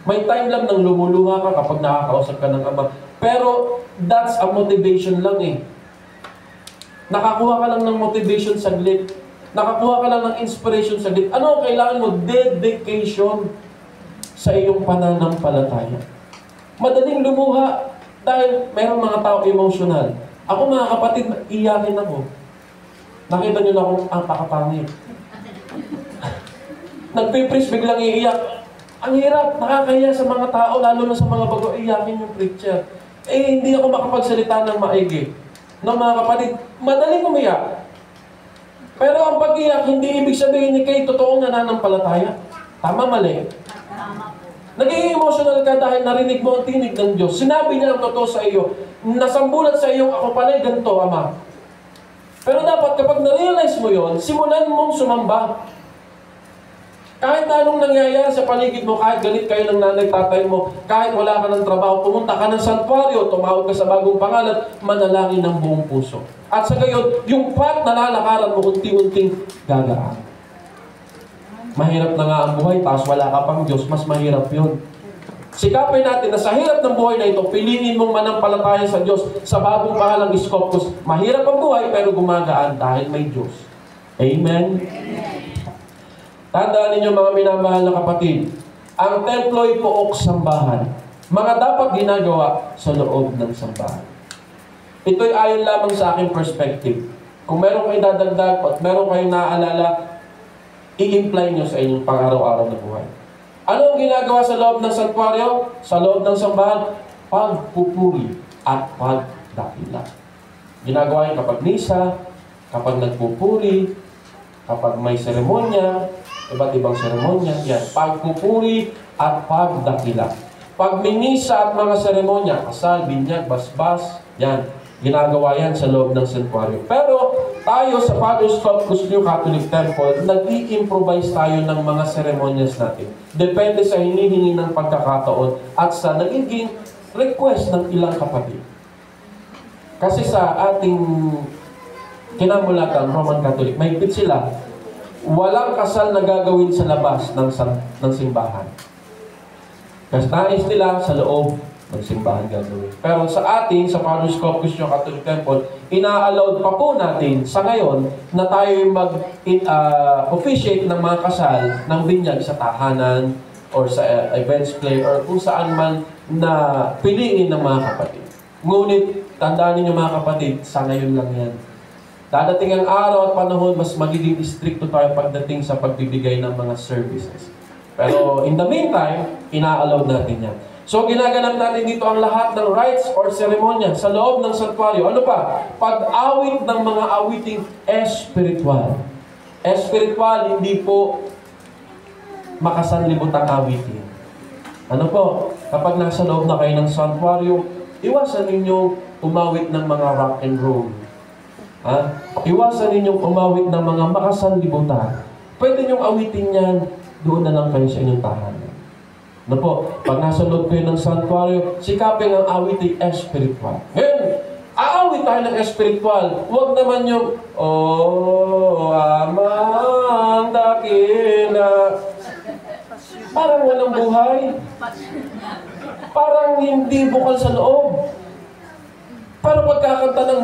May time lang nang lumuluha ka kapag nakakausap ka ng Ama. Pero that's a motivation lang eh. Nakakuha ka lang ng motivation saglit. Nakakuha ka lang ng inspiration saglit. Ano ang kailangan mo? Dedication sa iyong pananampalataya. Madaling lumuha dahil mayroong mga tao emotional. Ako mga kapatid, iyakin ako. Nakita nyo na akong pakapangit. Nagpipris, biglang iiyak. Ang hirap, nakakahiya sa mga tao, lalo na sa mga bago, iyakin yung preacher. Eh, hindi ako makapagsalita ng maigi. No, mga kapatid, madaling umiyak. Pero ang pag-iyak, hindi ibig sabihin ni kayo totoong nananampalataya. Tama, mali. Naging emotional ka dahil narinig mo ang tinig ng Diyos. Sinabi niya ang totoo sa iyo. Nasambulat sa iyo, ako pala'y ganito, Ama. Pero dapat kapag na-realize mo yon, simulan mong sumamba. Kahit na anong nangyayari sa paligid mo, kahit galit kayo ng nanay, tatay mo, kahit wala ka ng trabaho, pumunta ka ng santuario, tumawag ka sa bagong pangalan, manalangin ng buong puso. At sa gayon, yung path na lalakaran mo, unti-unting gagaan. Mahirap na nga ang buhay, tapos wala ka pang Diyos, mas mahirap yun. Sikapin natin na sa hirap ng buhay na ito, piliin mong manampalataya sa Diyos sa bagong pangalang Iskopos. Mahirap ang buhay, pero gumagaan dahil may Diyos. Amen? Tandaan ninyo mga minamahal na kapatid, ang templo'y pook sambahan. Mga dapat ginagawa sa loob ng sambahan. Ito'y ayon lamang sa aking perspective. Kung meron kayong dadagdag at meron kayong naaalala, i-imply nyo sa inyong pang-araw-araw na buhay. Ano ang ginagawa sa loob ng santuario? Sa loob ng sambahan? Pagpupuri at pagdakila. Ginagawa yun kapag misa, kapag nagpupuri, kapag may seremonya, iba't ibang seremonya, yan. Pagpupuri at pagdakila. Pag minisa at mga seremonya, kasal, binyag, basbas, yan. Ginagawa yan sa loob ng santuario. Pero tayo sa Father's Corpus New Catholic Temple, nag-i-improvise tayo ng mga seremonyas natin. Depende sa hinihingi ng pagkakataon at sa nagiging request ng ilang kapatid. Kasi sa ating kinamulatan, Roman Catholic, may higpit sila, walang kasal na gagawin sa labas ng simbahan. Kasi nais nila sa loob ng simbahan gagawin. Pero sa ating, sa Father's Corpus New Catholic Temple, ina-allowed pa po natin sa ngayon na tayo mag-officiate ng mga kasal ng binyag sa tahanan or sa events play or kung saan man na piliin ng mga kapatid. Ngunit, tandaan ninyo mga kapatid, sa ngayon lang yan. Dadating ang araw at panahon, mas magiging stricto tayo pagdating sa pagbibigay ng mga services. Pero in the meantime, ina-allowed natin yan. So, ginaganap natin dito ang lahat ng rites or seremonya sa loob ng santuario. Ano pa? Pag-awit ng mga awiting espiritual. Espiritual, hindi po makasanlibot ang awitin. Ano po? Kapag nasa loob na kayo ng santuario, iwasan ninyong umawit ng mga rock and roll. Ha? Iwasan ninyong umawit ng mga makasanlibutan. Pwede ninyong awitin yan, doon na lang kayo sa inyong tahanan. Ano po, pag nasa loob kayo ng santuario, sikapin ang awiting espiritual. Ngayon, aawit tayo ng espiritual. Huwag naman yung, oh, amang dakila. Parang walang buhay. Parang hindi bukal sa loob. Pero pagkakanta ng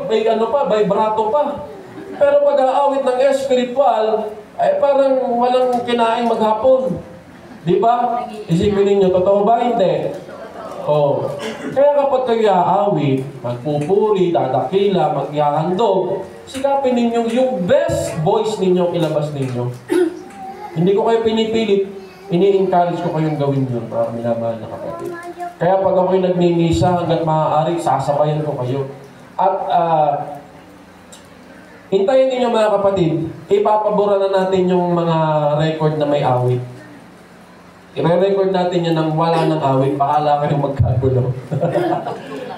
may ano pa, vibrato pa. Pero pag aawit ng espiritual, ay parang walang kinain maghapon. Di ba? Isipin ninyo, totoo ba? Hindi. Oh. Kaya kapag kayo aawit, magpupuri, dadakila, maghahandog, sikapin ninyo yung best voice ninyo ilabas ninyo. Hindi ko kayo pinipilit, ini-encourage ko kayong gawin yun, mga minamahal na kapatid. Kaya pag ako'y nagmimisa hanggat maaari, sasabayan ko kayo. At hintayin ninyo mga kapatid, ipapabura na natin yung mga record na may awit. I-record natin yan nang wala ng awit, pahala kayong magkagulo.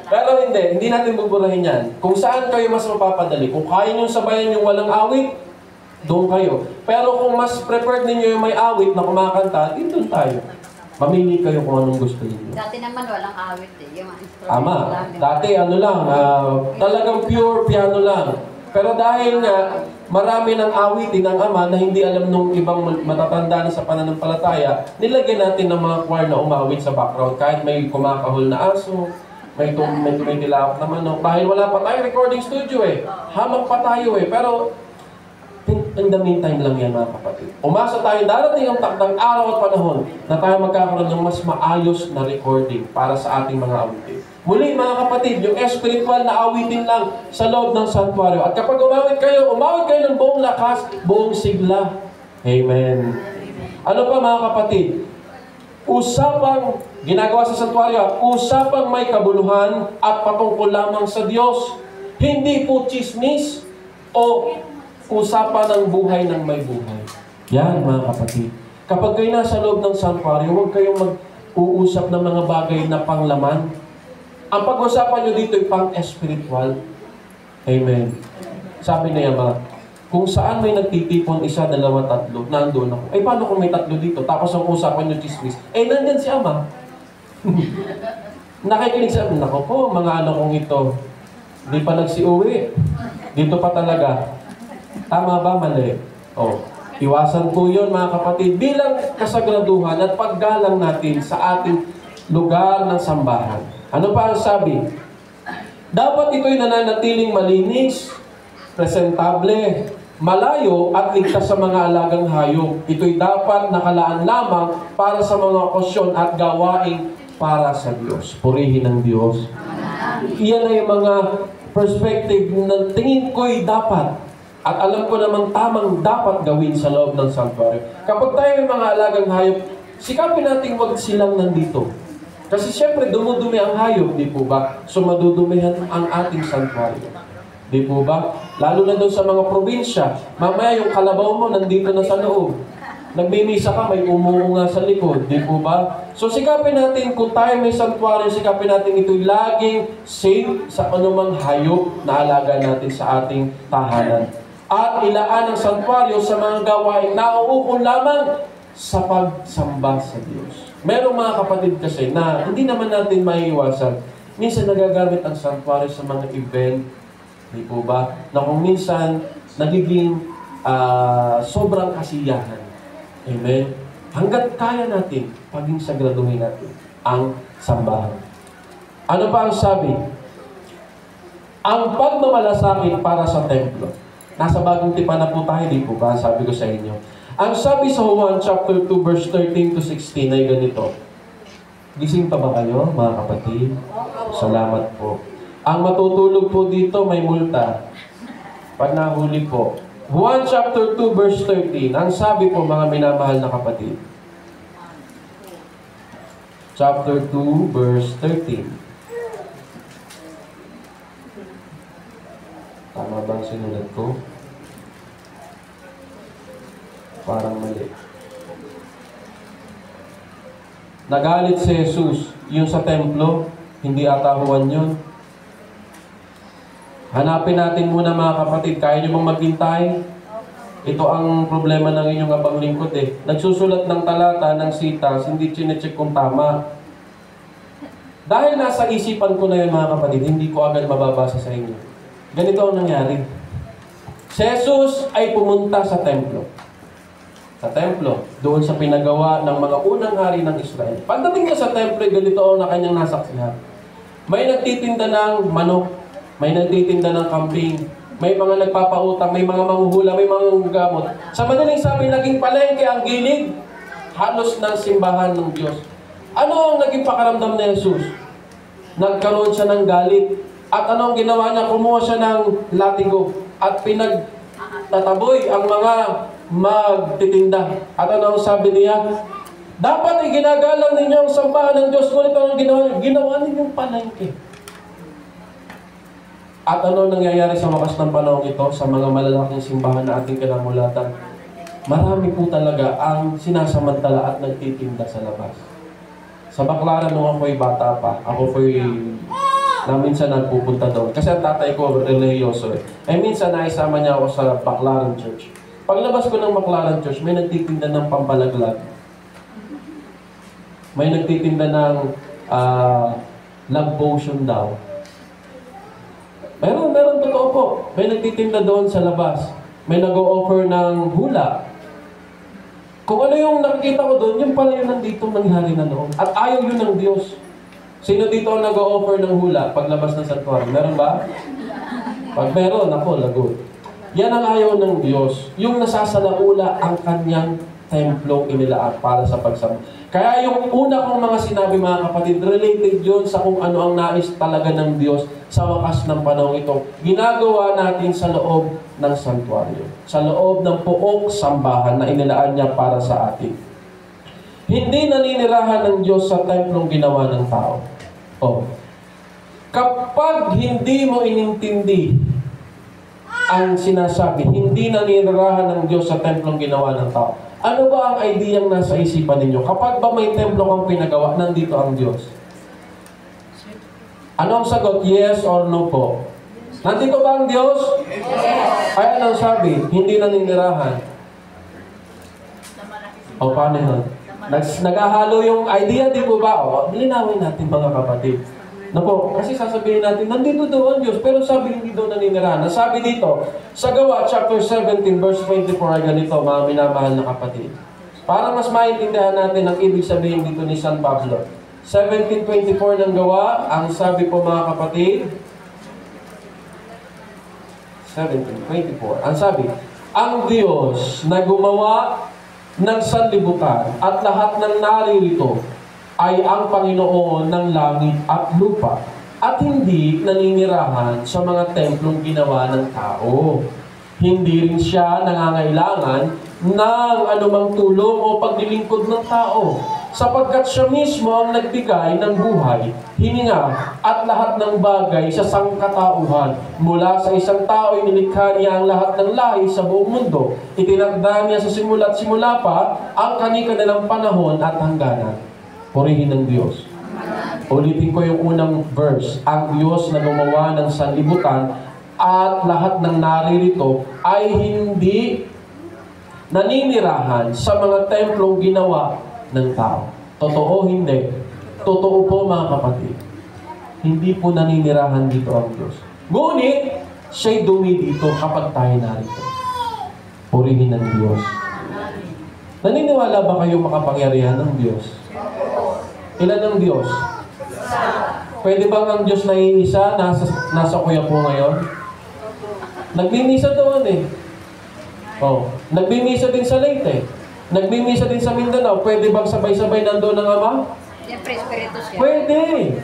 Pero hindi natin buburahin yan. Kung saan kayo mas mapapadali, kung kaya nyo sabayan yung walang awit, doon kayo. Pero kung mas preferred ninyo yung may awit na kumakanta, dito tayo. Mamili kayo kung anong gusto niyo. Dati naman walang awit eh. Yung Ama, dati ano lang, talagang pure piano lang. Pero dahil nga, marami ng awitin ng Ama na hindi alam nung ibang matatanda na sa pananampalataya, nilagyan natin ng mga choir na umawit sa background. Kahit may kumakahol na aso, may tumitilaok na manok. Dahil wala pa tayong recording studio eh. Hamang pa tayo eh. Pero, in the meantime lang yan mga kapatid. Umasa tayo, darating ang takdang araw at panahon na tayo magkakaroon ng mas maayos na recording para sa ating mga awitin. Muli mga kapatid, yung espiritual na awitin lang sa loob ng santuario. At kapag umawit kayo ng buong lakas, buong sigla. Amen. Ano pa mga kapatid? Usapang ginagawa sa santuario, usapang may kabuluhan at patungkol lamang sa Diyos. Hindi po chismis o usapan ng buhay ng may buhay. Yan mga kapatid. Kapag kayo nasa loob ng santuario, huwag kayong mag-uusap ng mga bagay na panglaman. Ang pag-usapan nyo dito ay pang-espiritual. Amen. Sabi na Ama, Kung saan may nagtitipon isa, dalawa, tatlo, nandoon ako. Eh, paano kung may tatlo dito? Tapos ang usapan yung chismis. Eh, nandyan si Ama. Nakikinig sa amin, nako po, mga ano kong ito, di pa nagsiuwi. Dito pa talaga. Tama ba, mali? Oh, iwasan po yun, mga kapatid, bilang kasagraduhan at paggalang natin sa ating lugar ng sambahan. Ano pa ang sabi? Dapat ito'y nananatiling malinis, presentable, malayo at ligtas sa mga alagang hayop. Ito'y dapat nakalaan lamang para sa mga okasyon at gawaing para sa Diyos. Purihin ng Diyos. Iyan ay mga perspective na tingin ko'y dapat at alam ko namang tamang dapat gawin sa loob ng sanctuary. Kapag tayo may mga alagang hayop, sikapin natin wag silang nandito. Kasi siyempre, dumudumi ang hayop, di po ba? So, madudumihan ang ating sanctuary. Di po ba? Lalo na doon sa mga probinsya. Mamaya yung kalabaw mo, nandito na sa loob. Nagmimisa ka, may umuunga sa likod. Di po ba? So, sikapin natin, kung tayo may sanctuary, sikapin natin ito'y laging safe sa anumang hayop na alaga natin sa ating tahanan. At ilaan ang sanctuary sa mga gawain na uukol lamang sa pagsamba sa Diyos. Merong mga kapatid kasi na hindi naman natin maiiwasan. Minsan nagagamit ang sanctuary sa mga event, di po ba? Na kung minsan nagiging sobrang kasiyahan. Amen? Hanggat kaya natin, paging sagraduhin natin ang sambahan. Ano pa ang sabi? Ang pagmamalasakit para sa templo. Nasa bagong tipan na po tayo, di po ba? Sabi ko sa inyo. Ang sabi sa Juan chapter 2 verse 13 to 16 ay ganito. Gising pa ba kayo, mga kapatid? Salamat po. Ang matutulog po dito may multa. Pag nahuli po. Juan chapter 2 verse 13. Ang sabi po, mga minamahal na kapatid. Chapter 2 verse 13. Tama ba ang sinulat ko? Parang mali. Nagalit si Jesus, yung sa templo, hindi ata Juan yun. Hanapin natin muna, mga kapatid, kaya nyo bang maghintay? Ito ang problema ng inyong abang lingkod eh. Nagsusulat ng talata ng sitas, hindi chinecheck kung tama. Dahil nasa isipan ko na yun, mga kapatid, hindi ko agad mababasa sa inyo. Ganito ang nangyari. Si Jesus ay pumunta sa templo. Sa templo, doon sa pinagawa ng mga unang hari ng Israel. Pagdating niya sa templo, ganito na kanyang nasaksihan. May nagtitinda ng manok, may nagtitinda ng kambing, may mga nagpapautang, may mga manghuhula, may mga gamot. Sa madaling sabi, naging palengke ang gilid, halos ng simbahan ng Diyos. Ano ang naging pakaramdam ni Jesus? Nagkaroon siya ng galit. At ano ang ginawa niya? Kumuha siya ng latigo at pinagtataboy ang mga magtitinda. At ano ang sabi niya? Dapat ginagalang ninyo ang sambahan ng Diyos. Ngunit ano ginawa ninyong palengke. At ano nangyayari sa wakas ng panahon ito sa mga malalaking simbahan na ating kinamulatan? Marami po talaga ang sinasamantala at nagtitinda sa labas. Sa Baclaran, nung ako'y bata pa, ako'y minsan nagpupunta doon. Kasi ang tatay ko, religyoso eh. Minsan naisama niya ako sa Baclaran Church. Paglabas ko ng Baclaran Church, may nagtitinda ng pampalaglag. May nagtitinda ng love potion daw. Meron totoo po. May nagtitinda doon sa labas. May nag-o-offer ng hula. Kung ano yung nakikita ko doon, yung pala yun nandito nangyari na noon. At ayaw yun ng Diyos. Sino dito ang nag-o-offer ng hula paglabas ng santuario? Meron ba? Pag meron, ako, lagot. Yan ang ayaw ng Diyos. Yung nasasalaula ang kanyang templong inilaan para sa pagsamba. Kaya yung una kong mga sinabi, mga kapatid, related yun sa kung ano ang nais talaga ng Diyos sa wakas ng panahon ito. Ginagawa natin sa loob ng santuario. Sa loob ng pook sambahan na inilaan niya para sa atin. Hindi naninirahan ng Diyos sa templong ginawa ng tao. Kapag hindi mo inintindi ang sinasabi, hindi naninirahan ng Diyos sa templong ginawa ng tao. Ano ba ang ideyang nasa isipan ninyo? Kapag ba may templo kang pinagawa, nandito ang Diyos? Ano ang sagot? Yes or no po? Nandito ba ang Diyos? Yes. Ay, anong sabi? Hindi naninirahan. O, paano yun? Naghahalo yung idea, di po ba? O, linawin natin mga kapatid. Na po, kasi sasabihin natin, nandito daw ang Diyos, pero sabi hindi daw naninirahan. Sabi dito, sa Gawa, chapter 17, verse 24, ay ganito, mga minamahal na kapatid. Para mas maintindihan natin ang ibig sabihin dito ni San Pablo. 17:24 ng Gawa, ang sabi po mga kapatid, 17:24, ang sabi, ang Diyos na gumawa ng sanlibutan at lahat ng naririto ay ang Panginoon ng langit at lupa at hindi naninirahan sa mga templong ginawa ng tao. Hindi rin siya nangangailangan ng anumang tulong o paglilingkod ng tao, sapagkat siya mismo ang nagbigay ng buhay, hininga at lahat ng bagay sa sangkatauhan. Mula sa isang tao, inilikha niya ang lahat ng lahi sa buong mundo. Itinakda niya sa simula't simula pa ang kani-kanilang panahon at hangganan. Purihin ng Diyos. Ulitin ko yung unang verse. Ang Diyos na gumawa ng sanlibutan at lahat ng naririto ay hindi naninirahan sa mga templong ginawa ng tao. Totoo, hindi. Totoo po mga kapatid. Hindi po naninirahan dito ang Diyos. Ngunit, siya'y dumidito kapag tayo narito. Purihin ng Diyos. Naniniwala ba kayo makapangyarihan ng Diyos? Ilan ang Diyos? Pwede bang ang Diyos na iisa nasa kuya po ngayon? Nagmimisa doon eh. Oh, nagmimisa din sa Leyte. Nagmimisa din sa Mindanao. Pwede bang sabay-sabay nandoon ang Ama? Siyempre, Espiritu siya. Pwede.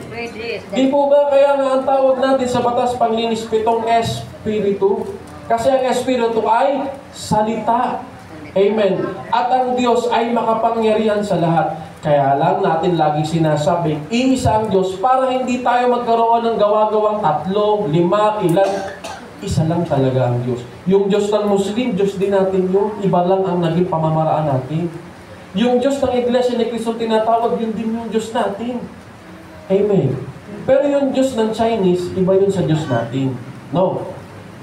Pwede. Di po ba kaya nga ang tawag natin sa batas panglinis 7 Espiritu? Kasi ang Espiritu ay salita. Amen. At ang Diyos ay makapangyarihan sa lahat. Kaya lang natin lagi sinasabi, iisa ang Diyos para hindi tayo magkaroon ng gawa-gawang 3, 5, ilan. Isa lang talaga ang Diyos. Yung Diyos ng Muslim, Diyos din natin yun. Iba lang ang naging pamamaraan natin. Yung Diyos ng Iglesia ni Cristo tinatawag, yun din yung Diyos natin. Amen. Pero yung Diyos ng Chinese, iba yun sa Diyos natin. No.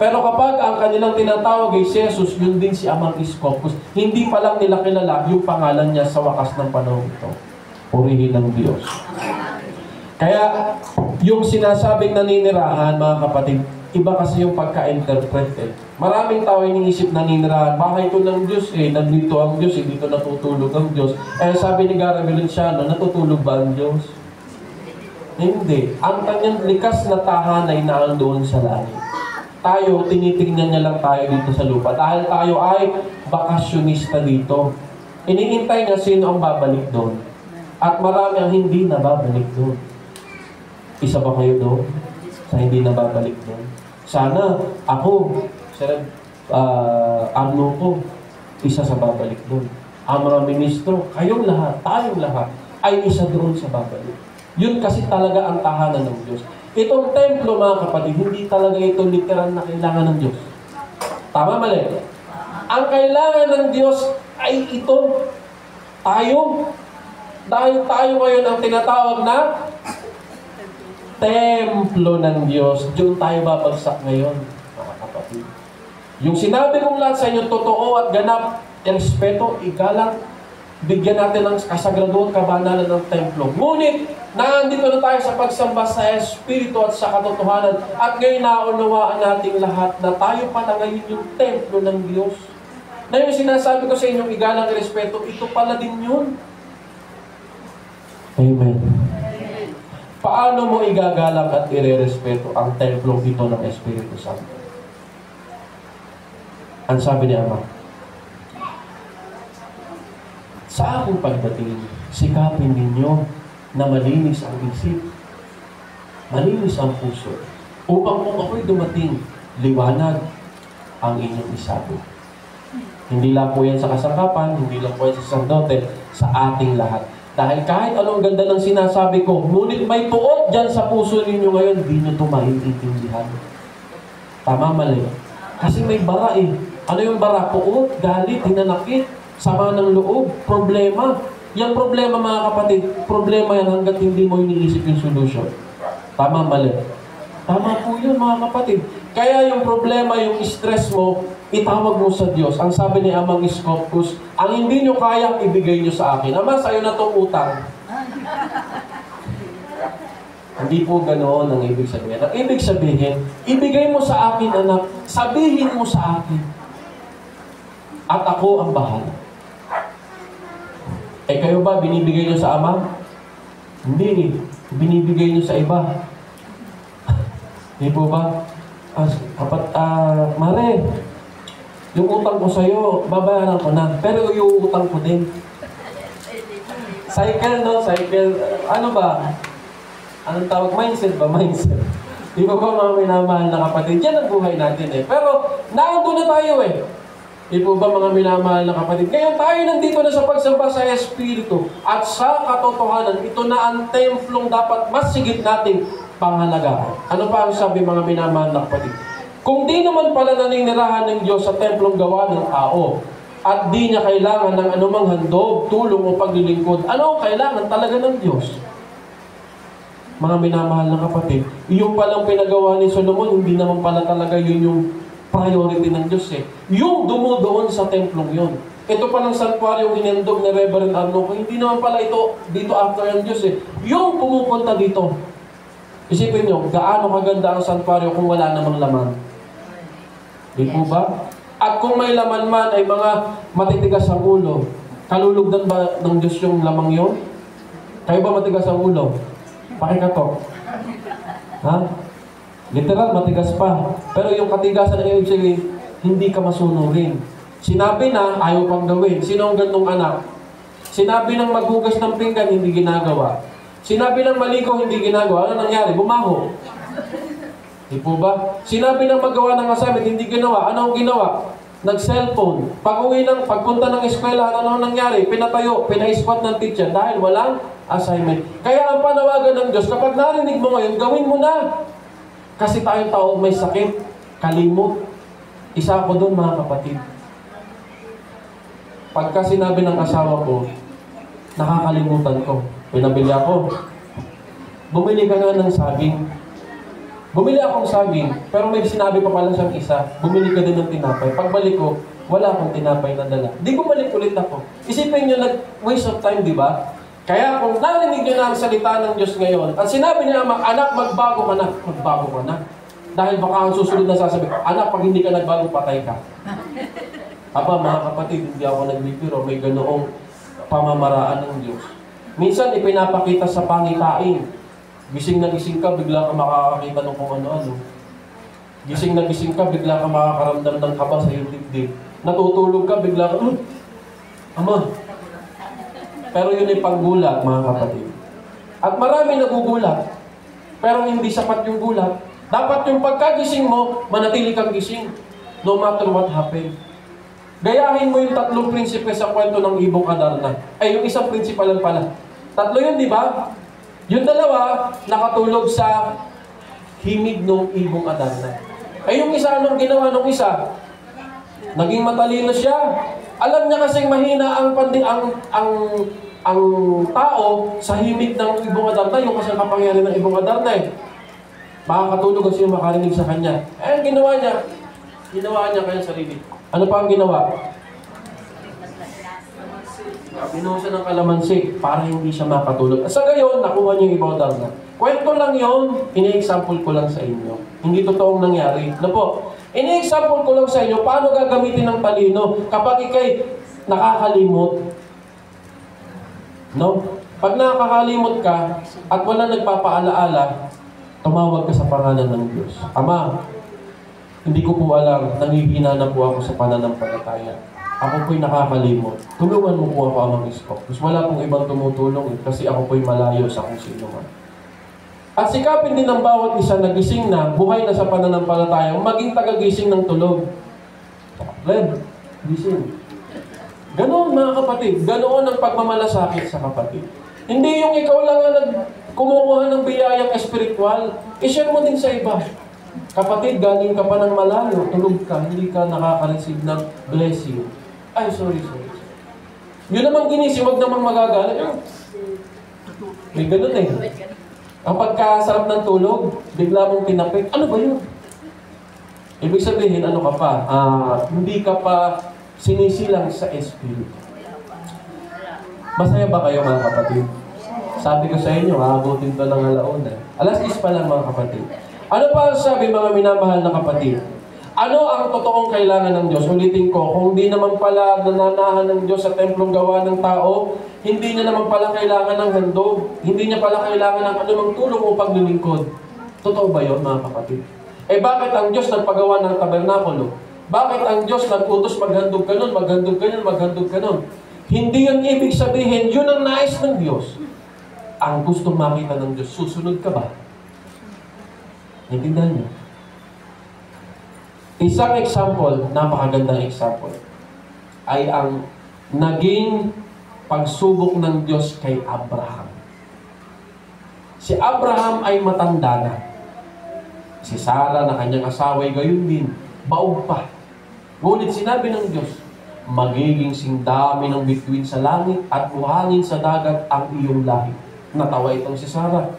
Pero kapag ang kanilang tinatawag ay si Jesus, yun din si Amang Iskopos. Hindi pa lang nila kilala yung pangalan niya sa wakas ng panahon ito. Purihin ng Diyos. Kaya, yung sinasabing naninirahan, mga kapatid, iba kasi yung pagka-interpret eh. Maraming tao iniisip naninirahan, bahay ko ng Diyos eh, nandito ang Diyos eh, dito natutulog ang Diyos. Eh sabi ni Gary Valenciano, natutulog ba ang Diyos? Hindi. Ang kanyang likas na tahanan ay naandoon sa langit. Tayo, tinitingnan niya lang tayo dito sa lupa. Dahil tayo ay bakasyonista dito. Iniintay niya sino ang babalik doon. At marami ang hindi nababalik doon. Isa ba kayo doon? Sa hindi nababalik doon? Sana ako, ano ko, isa sa babalik doon. Ang mga ministro, kayong lahat, tayong lahat, ay isa doon sa babalik. Yun kasi talaga ang tahanan ng Diyos. Itong templo, mga kapatid, hindi talaga ito literal na kailangan ng Diyos. Tama, mali? Ang kailangan ng Diyos ay ito. Tayo. Dahil tayo ngayon ang tinatawag na templo ng Diyos. Diyon tayo babagsak ngayon, mga kapatid. Yung sinabi kong lahat sa inyo, totoo at ganap, respeto, igalang, bigyan natin ng kasagraduhan, kabanalan ng templo. Ngunit, nandito na tayo sa pagsamba sa Espiritu at sa katotohanan. At ngayon naunawaan nating lahat na tayo pala ngayon yung templo ng Diyos. Na yung sinasabi ko sa inyong igalang respeto, ito pala din yun. Amen. Paano mo igagalang at irerespeto ang templo ito ng Espiritu Santo? Ang sabi ni Ama, sa aking pagdating, sikapin ninyo na malinis ang isip, malinis ang puso, upang kung ako'y dumating, liwanag ang inyong isabi. Hindi lang po yan sa kasangkapan, hindi lang po yan sa sacerdote, sa ating lahat. Dahil kahit anong ganda ng sinasabi ko, ngunit may tuot dyan sa puso ninyo ngayon, di nyo ito maiintindihan. Tama, mali. Kasi may bara eh. Ano yung bara? Puot, galit, hinanakit, sama ng loob, problema. Yung problema, mga kapatid, problema yan hanggat hindi mo iniisip yung solusyon. Tama, mali. Tama po yun, mga kapatid. Kaya yung problema, yung stress mo, itawag mo sa Diyos. Ang sabi ni Amang Iskopus, ang hindi nyo kayang ibigay nyo sa akin. Ama, sa'yo na itong utang. Hindi po ganoon ang ibig sabihin. Ang ibig sabihin, ibigay mo sa akin, anak. Sabihin mo sa akin. At ako ang bahala. Eh kayo ba, binibigay nyo sa Ama? Hindi. Binibigay nyo sa iba. Hindi po ba? Mare, yung utang ko sa'yo, babayaran ko na. Pero yung utang ko din. Cycle, no? Cycle. Ano ba? Anong tawag? Mindset ba? Mindset. Di ba mga minamahal na kapatid? Yan ang buhay natin eh. Pero, naandun na tayo eh. Di po ba mga minamahal na kapatid? Ngayon tayo nandito na sa pagsamba sa Espiritu. At sa katotohanan, ito na ang templong dapat mas sigit nating panghalagahan. Ano pa ang sabi mga minamahal na kapatid? Kung di naman pala naninirahan ng Diyos sa templong gawa ng tao, at di niya kailangan ng anumang handog, tulong o paglilingkod, ano ang kailangan talaga ng Diyos? Mga minamahal na kapatid, yung palang pinagawa ni Solomon, hindi naman pala talaga yun yung priority ng Diyos eh. Yung dumudoon sa templong yun. Ito palang santuaryong inendog ni Reverend Arno, hindi naman pala ito dito after ng Diyos eh. Yung pumupunta dito. Isipin nyo, gaano kaganda ang santuaryo kung wala namang laman. Di po ba? At kung may laman man ay mga matitigas ang ulo, kalulugdan ba ng Diyos yung lamang yun? Kayo ba matigas ang ulo? Pakikatok. Ha? Literal, matigas pa. Pero yung katigasan ng ibig sabihin, hindi ka masunurin. Sinabi na, ayaw pang gawin. Sino ang gandong anak? Sinabi ng maghugas ng pinggan, hindi ginagawa. Sinabi ng maligo, hindi ginagawa. Ano nangyari? Bumaho. Di po ba? Sinabi ng magawa ng assignment, hindi ginawa. Ano ang ginawa? Nag-cellphone. Pagpunta ng eskwela, ano nangyari? Pinatayo, pina-squat ng teacher dahil walang assignment. Kaya ang panawagan ng Diyos, kapag narinig mo ngayon, gawin mo na. Kasi tayong tao may sakit, kalimot. Isa ako doon, mga kapatid. Pagka sinabi ng asawa ko, nakakalimutan ko. Pinabili ako. Bumili ka nga ng saging. Bumili akong saging, pero may sinabi pa pala siyang isa. Bumili ka din ng tinapay. Pagbalik ko, wala akong tinapay na dala. Di bumalik ulit ako. Isipin nyo, waste of time, di ba? Kaya kung narinig nyo na ang salita ng Diyos ngayon, at sinabi niya, anak, magbago ka na. Magbago ka na. Dahil baka ang susunod na sasabi, anak, pag hindi ka nagbago, patay ka. Aba, mga kapatid, hindi ako nagbibiro. May ganoong pamamaraan ng Diyos. Minsan, ipinapakita sa pangitain. Gising na gising ka, bigla ka makakakita ng kung ano-ano. Gising na gising ka, bigla ka makakaramdam ng kaba sa iyong dibdib. Natutulog ka, bigla ka, Ama. Pero yun ay panggulat, mga kapatid. At marami nagugulat. Pero hindi sapat yung gulat. Dapat yung pagkagising mo, manatili kang gising. No matter what happened. Gayahin mo yung tatlong prinsipe sa kwento ng ibong Adarna. Ay, yung isang prinsipe lang pala. Tatlo yun, di ba? Yung dalawa, nakatulog sa himig ng ibong Adarna. Ay, yung isa, anong ginawa ng isa? Naging matalino siya. Alam niya kasing mahina ang tao sa himig ng ibong Adarna, yung kasang kapangyarihan ng ibong Adarna eh. Makakatulog kasi yung makarinig sa kanya. Eh, ginawa niya kanyang sarili. Ano pa ang ginawa? Binuho siya ng kalamansi para hindi siya makatulog. Sa gayon, nakuha niya yung ibang Adarna. Kwento lang yun, ini-example ko lang sa inyo. Hindi totoong nangyari. Ano po? Ini-example ko lang sa inyo, paano gagamitin ng talino kapag ikay nakakalimot. No? Pag nakakalimot ka at wala nagpapaalaala, tumawag ka sa pangalan ng Diyos. Ama, hindi ko po alam, nanghihina na po ako sa pananampalataya. Ako po'y nakakalimot. Tulungan mo po ako, Amang Iskop. Mas wala pong ibang tumutulong kasi ako po'y malayo sa kung sino man. At sikapin din ng bawat isa na gising na, buhay na sa pananampalataya, maging tagagising ng tulog. Red, gising. Ganoon mga kapatid. Ganoon ang pagmamalasakit sa kapatid. Hindi yung ikaw lang ang kumukuha ng biyayang espiritual. I-share mo din sa iba. Kapatid, galing ka pa ng malayo, tulog ka, hindi ka nakaka-receive ng blessing. Ay, sorry. Yun naman ginising, wag namang magagalit. May ganun eh. Ang pagkasarap ng tulog, bigla mong tinapik. Ano ba yun? Ibig sabihin, ano ka pa? Hindi ka pa sinisilang sa Espiritu. Masaya ba kayo mga kapatid? Sabi ko sa inyo, aabutin to ng alauna. Alas 10 pa lang mga kapatid. Ano pa ang sabi mga minamahal na kapatid? Ano ang totoong kailangan ng Diyos? Ulitin ko, kung di naman pala nananahan ng Diyos sa templong gawa ng tao, hindi niya naman pala kailangan ng handog. Hindi niya pala kailangan ng anumang tulong upang lumingkod. Totoo ba yun mga kapatid? Bakit ang Diyos nagpagawa ng tabernakulo? Bakit ang Diyos nag-utos maghandog ka nun, maghandog ka nun, maghandog ka nun? Hindi yun ibig sabihin, yun ang nais ng Diyos. Ang gusto makita ng Diyos, susunod ka ba? Naintindihan niyo? Isang example, napakagandang example, ay ang naging pagsubok ng Diyos kay Abraham. Si Abraham ay matanda na. Si Sarah na kanyang asawa ay gayon din, baog pa. Ngunit sinabi ng Diyos, magiging singdami ng bituin sa langit at buhangin sa dagat ang iyong lahi. Natawa itong si Sarah.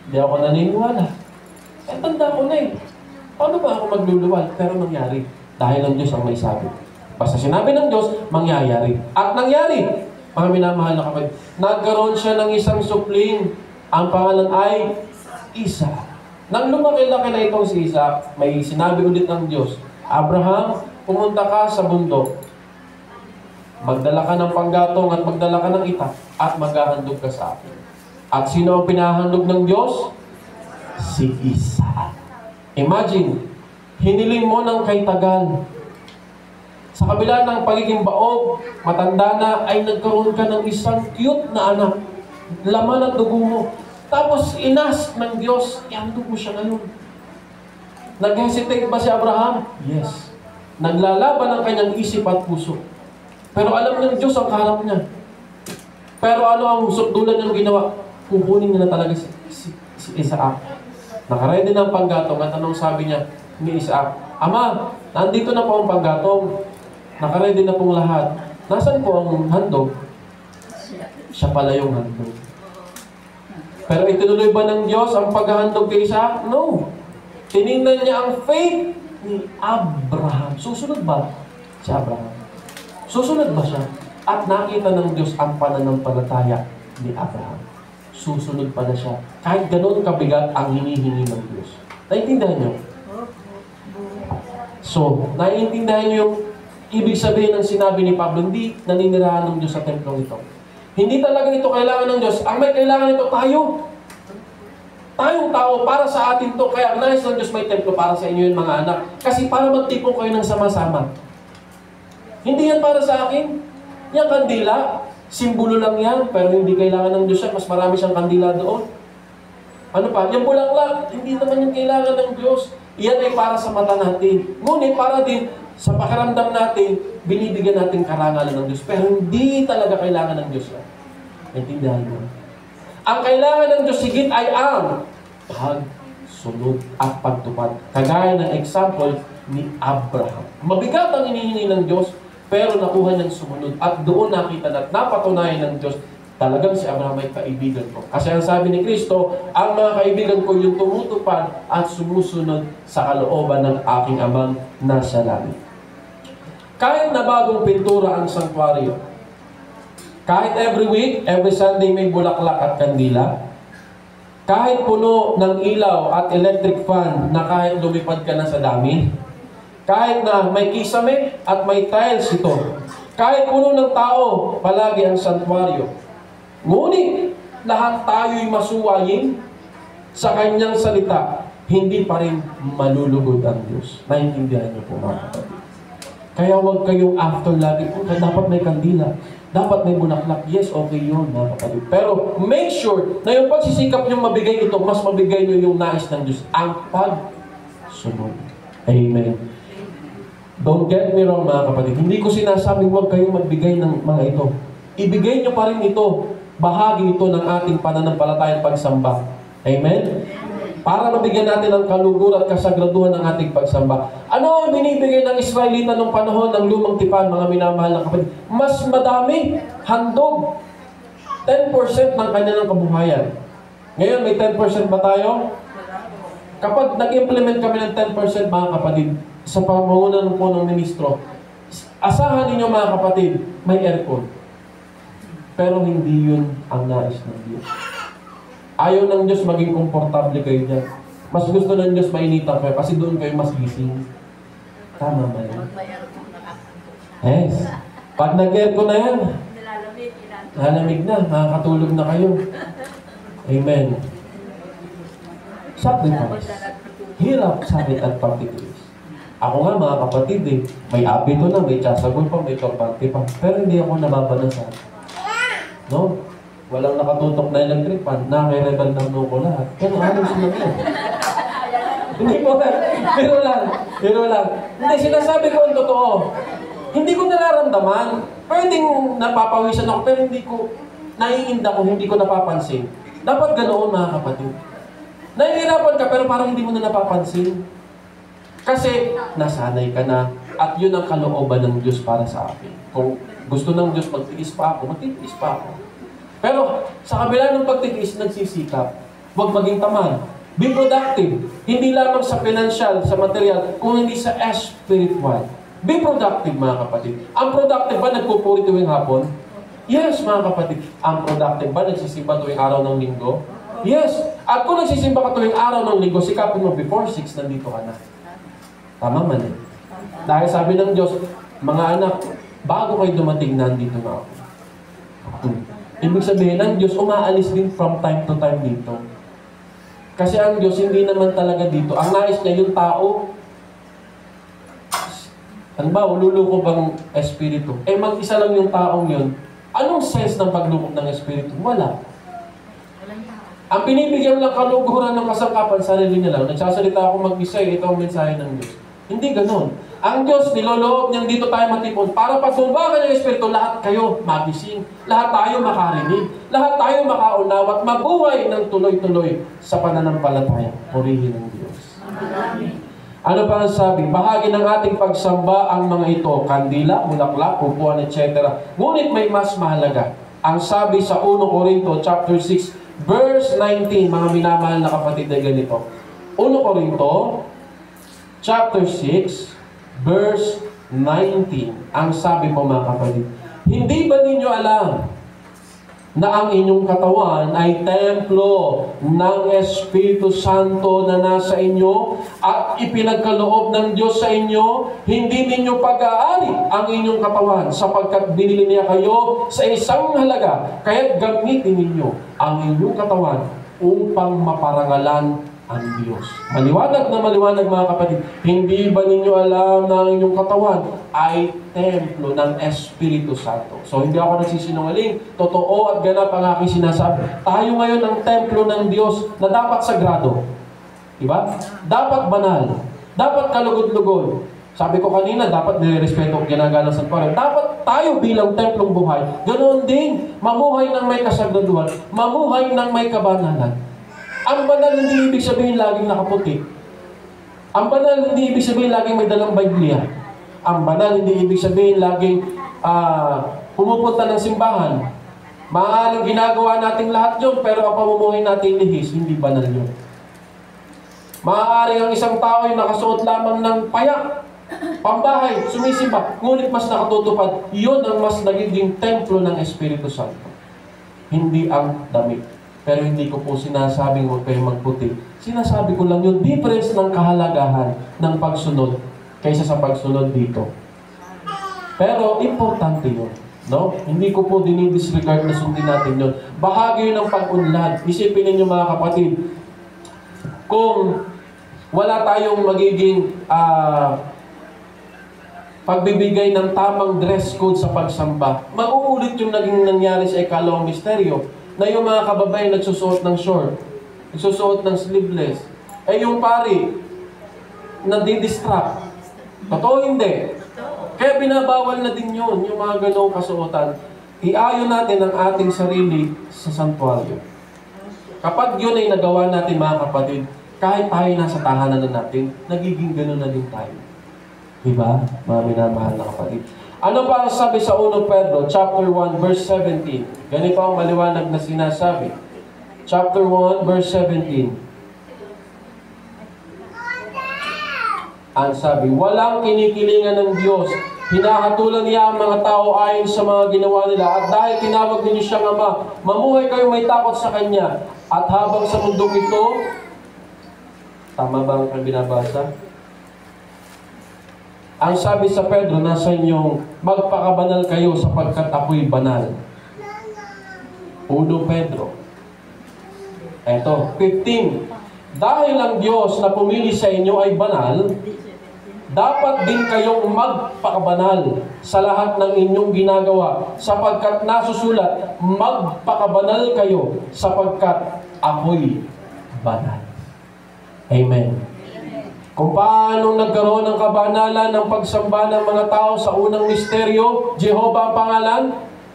Hindi ako naniniwala. Tanda ko na eh. Paano ba ako magluluwal? Pero nangyari. Dahil ang Diyos ang may sabi. Basta sinabi ng Diyos, mangyayari. At nangyari. Mga minamahal na kapatid, nagkaroon siya ng isang supling. Ang pangalan ay Isaac. Nang lumaki-laki na itong si Isaac, may sinabi ulit ng Diyos, Abraham, pumunta ka sa bundok. Magdala ka ng panggatong at magdala ka ng itak at maghahandog ka sa akin. At sino ang pinahandog ng Diyos? Si Isaac. Imagine, hiniling mo ng kay tagal. Sa kabila ng pagiging baog, matanda na, ay nagkaroon ka ng isang cute na anak. Laman at dugo mo. Tapos inas ng Diyos, ihandog mo siya ngayon. Nag-hesitate ba si Abraham? Yes. Naglalaban ang kanyang isip at puso. Pero alam ng Diyos ang kaharap niya. Pero ano ang sukdulan niyang ginawa? Kukunin niya na talaga si Isaac. Nakaredy na ang panggatong at anong sabi niya ni Isaac? Ama, nandito na po ang panggatong. Nakaredy na pong lahat. Nasaan po ang handog? Siya pala yung handog. Pero itinuloy ba ng Diyos ang paghahandog kay Isaac? No. Tinignan niya ang faith ni Abraham. Susunod ba si Abraham? Susunod ba siya? At nakita ng Diyos ang pananampalataya ni Abraham. Susunod pala siya. Kahit ganoon kabigat ang hinihingi ng Diyos. Naiintindihan niyo? So, naiintindihan niyo yung ibig sabihin ng sinabi ni Pablo, hindi naninirahan ng Diyos sa templong ito. Hindi talaga ito kailangan ng Diyos. Ang may kailangan ito, tayo. Tayong tao, para sa atin to. Kaya nais ng Diyos may templo para sa inyo yung mga anak. Kasi para magtipon kayo ng sama-sama. Hindi yan para sa akin. Yung kandila, simbolo lang yan, pero hindi kailangan ng Diyos yan. Mas marami siyang kandila doon. Ano pa? Yung bulaklak, hindi naman yung kailangan ng Diyos. Iyan ay para sa mata natin. Ngunit para din sa pakiramdam natin, binibigyan natin karangalan ng Diyos. Pero hindi talaga kailangan ng Diyos yan. Naintindihan mo? Ang kailangan ng Diyos higit ay ang pagsunod at pagtupad. Kagaya ng example ni Abraham. Mabigat ang hinihingi ng Diyos, pero nakuha niyang sumunod. At doon nakita na napatunayan ng Diyos, talagang si Abraham ay kaibigan ko. Kasi ang sabi ni Kristo, ang mga kaibigan ko yung tumutupad at sumusunod sa kalooban ng aking Amang nasa langit. Kahit na bagong pintura ang sanctuaryo, kahit every week, every Sunday may bulaklak at kandila, kahit puno ng ilaw at electric fan na kahit lumipad ka na sa dami, kahit na may kisame at may tiles ito, kahit puno ng tao, palagi ang santuaryo. Ngunit, lahat tayo'y masuwayin sa kanyang salita, hindi pa rin malulugod ang Diyos. Naintindihan niyo po mga kapatid. Kaya huwag kayong after lagi, dapat may kandila, dapat may bulaklak. Yes, okay yun mga kapatid. Pero make sure na yung pagsisikap nyo mabigay ito, mas mabigay nyo yung nais ng Diyos, ang pagsunod. Amen. Don't get me wrong mga kapatid. Hindi ko sinasabing huwag kayong magbigay ng mga ito. Ibigay nyo pa rin ito. Bahagi ito ng ating pananampalatayang pagsamba. Amen? Para mabigyan natin ng kalugur at kasagraduhan ng ating pagsamba. Ano ang binibigay ng Israelita nung panahon ng lumang tipan, mga minamahal na kapatid? Mas madami, handog. 10% ng kanilang kabuhayan. Ngayon, may 10% ba tayo? Kapag nag-implement kami ng 10% mga kapatid, sa pamumunan po ng ministro, asahan ninyo mga kapatid, may aircon. Pero hindi yun ang nais ng Diyos. Ayaw ng Diyos maging komportable kayo dyan. Mas gusto ng Diyos mainitan kayo kasi doon kayo mas gising. Tama ba yun? Yes. Pag nag-aircon na yan, lalamig na, makakatulog na kayo. Amen. Sacrifice. Hirap, sakit at pagtitiis. Ako nga mga kapatid may abito na, may tsasagol pa, may turbante pa. Pero hindi ako nababanasa. No? Walang nakatutok na electric fan, naki-rebel ng ko lahat. Pero ano sila yan? Hindi ko lang. Biro lang. Hindi, sinasabi ko ang totoo. Hindi ko nararamdaman. Pwedeng napapawisan ako, pero hindi ko, naiinda ko, hindi ko napapansin. Dapat ganoon mga kapatid. Nahihirapan ka, pero parang hindi mo na napapansin. Kasi, nasanay ka na, at yun ang kalooban ng Diyos para sa akin. Kung gusto ng Diyos magtiis pa ako, magtitiis pa ako. Pero, sa kabila ng pagtitiis, nagsisikap. Huwag maging tamad. Be productive. Hindi lamang sa financial, sa material, kung hindi sa spiritual. Be productive, mga kapatid. Ang productive ba nagpupuri tuwing hapon? Yes, mga kapatid. Ang productive ba nagsisimba tuwing araw ng linggo? Yes. At kung nagsisimba ka tuwing araw ng linggo, sikapin mo before 6, nandito ka na. Tama man eh. Dahil sabi ng Diyos, mga anak, bago kayo dumating, nandito na ako. Ibig sabihin ng Diyos, umaalis din from time to time dito. Kasi ang Diyos, hindi naman talaga dito. Ang nais niya, yung tao, ano ba, ululuko bang espiritu? Mag-isa lang yung taong yun. Anong sense ng paglukok ng espiritu? Wala. Ang pinibigyan lang kaluguran ng kasangkapan, sarili nila. Nagsasalita ako mag-isa, ito ang mensahe ng Diyos. Hindi ganon. Ang Diyos, niloloob niyang dito tayo matipon para pag tumbakan ng Espiritu, lahat kayo magising. Lahat tayo makarinig. Lahat tayo makaunawa at mabuhay ng tuloy-tuloy sa pananampalataya. Purihin ng Diyos. Amen. Ano pa ang sabi? Bahagi ng ating pagsamba ang mga ito, kandila, bulaklak, upuan, etc. Ngunit may mas mahalaga. Ang sabi sa 1 Corinto chapter 6, verse 19, mga minamahal na kapatid na ganito. 1 Corinto chapter 6, verse 19. Ang sabi po mga kapatid, hindi ba ninyo alam na ang inyong katawan ay templo ng Espiritu Santo na nasa inyo at ipinagkaloob ng Diyos sa inyo? Hindi ninyo pag-aari ang inyong katawan sapagkat binili niya kayo sa isang halaga. Kaya't gamitin ninyo ang inyong katawan upang maparangalan ang Diyos. Maliwanag na maliwanag mga kapatid, hindi ba ninyo alam na ang inyong katawan ay templo ng Espiritu Santo? So hindi ako nagsisinungaling, totoo at ganap ang aking sinasabi. Tayo ngayon ang templo ng Diyos na dapat sagrado. Diba? Dapat banal. Dapat kalugod-lugod. Sabi ko kanina, dapat nirerespeto ang ginagalang santuario. Dapat tayo bilang templong buhay, ganoon din, mamuhay ng may kasagraduhan, mamuhay ng may kabanalan. Ang banal hindi ibig sabihin laging nakaputi. Ang banal hindi ibig sabihin laging may dalang Biblia. Ang banal hindi ibig sabihin laging pumupunta ng simbahan. Maaaring ginagawa natin lahat yun, pero ang pamumuhay natin lihis, hindi banal yun. Maaaring ang isang tao ay nakasuot lamang ng payak, pambahay, sumisimba, ngunit mas nakatutupad, yun ang mas nagiging templo ng Espiritu Santo. Hindi ang damit. Pero hindi ko po sinasabing huwag kayo magputi. Sinasabi ko lang yung difference ng kahalagahan ng pagsunod kaysa sa pagsunod dito. Pero importante yun. No? Hindi ko po dinidisregard na sundin natin yun. Bahagi yun ng pag-unlad. Isipin ninyo mga kapatid, kung wala tayong magiging pagbibigay ng tamang dress code sa pagsamba, mag-uulit yung naging nangyari sa ikalawang misteryo, na yung mga kababayan nagsusuot ng short, nagsusuot ng sleeveless, yung pari, nadidistract. Totoo hindi. Kaya binabawal na din yun, yung mga ganong kasuotan. Iayon natin ang ating sarili sa santuaryo. Kapag yun ay nagawa natin mga kapatid, kahit tayo nasa tahanan na natin, nagiging gano'n na din tayo. Diba? Mga minamahal na kapatid. Ano pa ang sabi sa 1 Pedro, chapter 1, verse 17? Ganito ang maliwanag na sinasabi. chapter 1, verse 17. Ang sabi, walang kinikilingan ng Diyos. Hinahatulan niya ang mga tao ayon sa mga ginawa nila. At dahil tinawag ninyo siyang Ama, mamuhay kayo may takot sa Kanya. At habang sa mundong ito, tama ba ang binabasa? Ang sabi sa Pedro, nasa inyong, magpakabanal kayo sapagkat ako'y banal. 1 Pedro. Eto, 15. Dahil ang Diyos na pumili sa inyo ay banal, dapat din kayong magpakabanal sa lahat ng inyong ginagawa, sapagkat nasusulat, magpakabanal kayo sapagkat ako'y banal. Amen. Kung paano nagkaroon ng kabanalan ng pagsamba ng mga tao sa unang misteryo, Jehovah ang pangalan,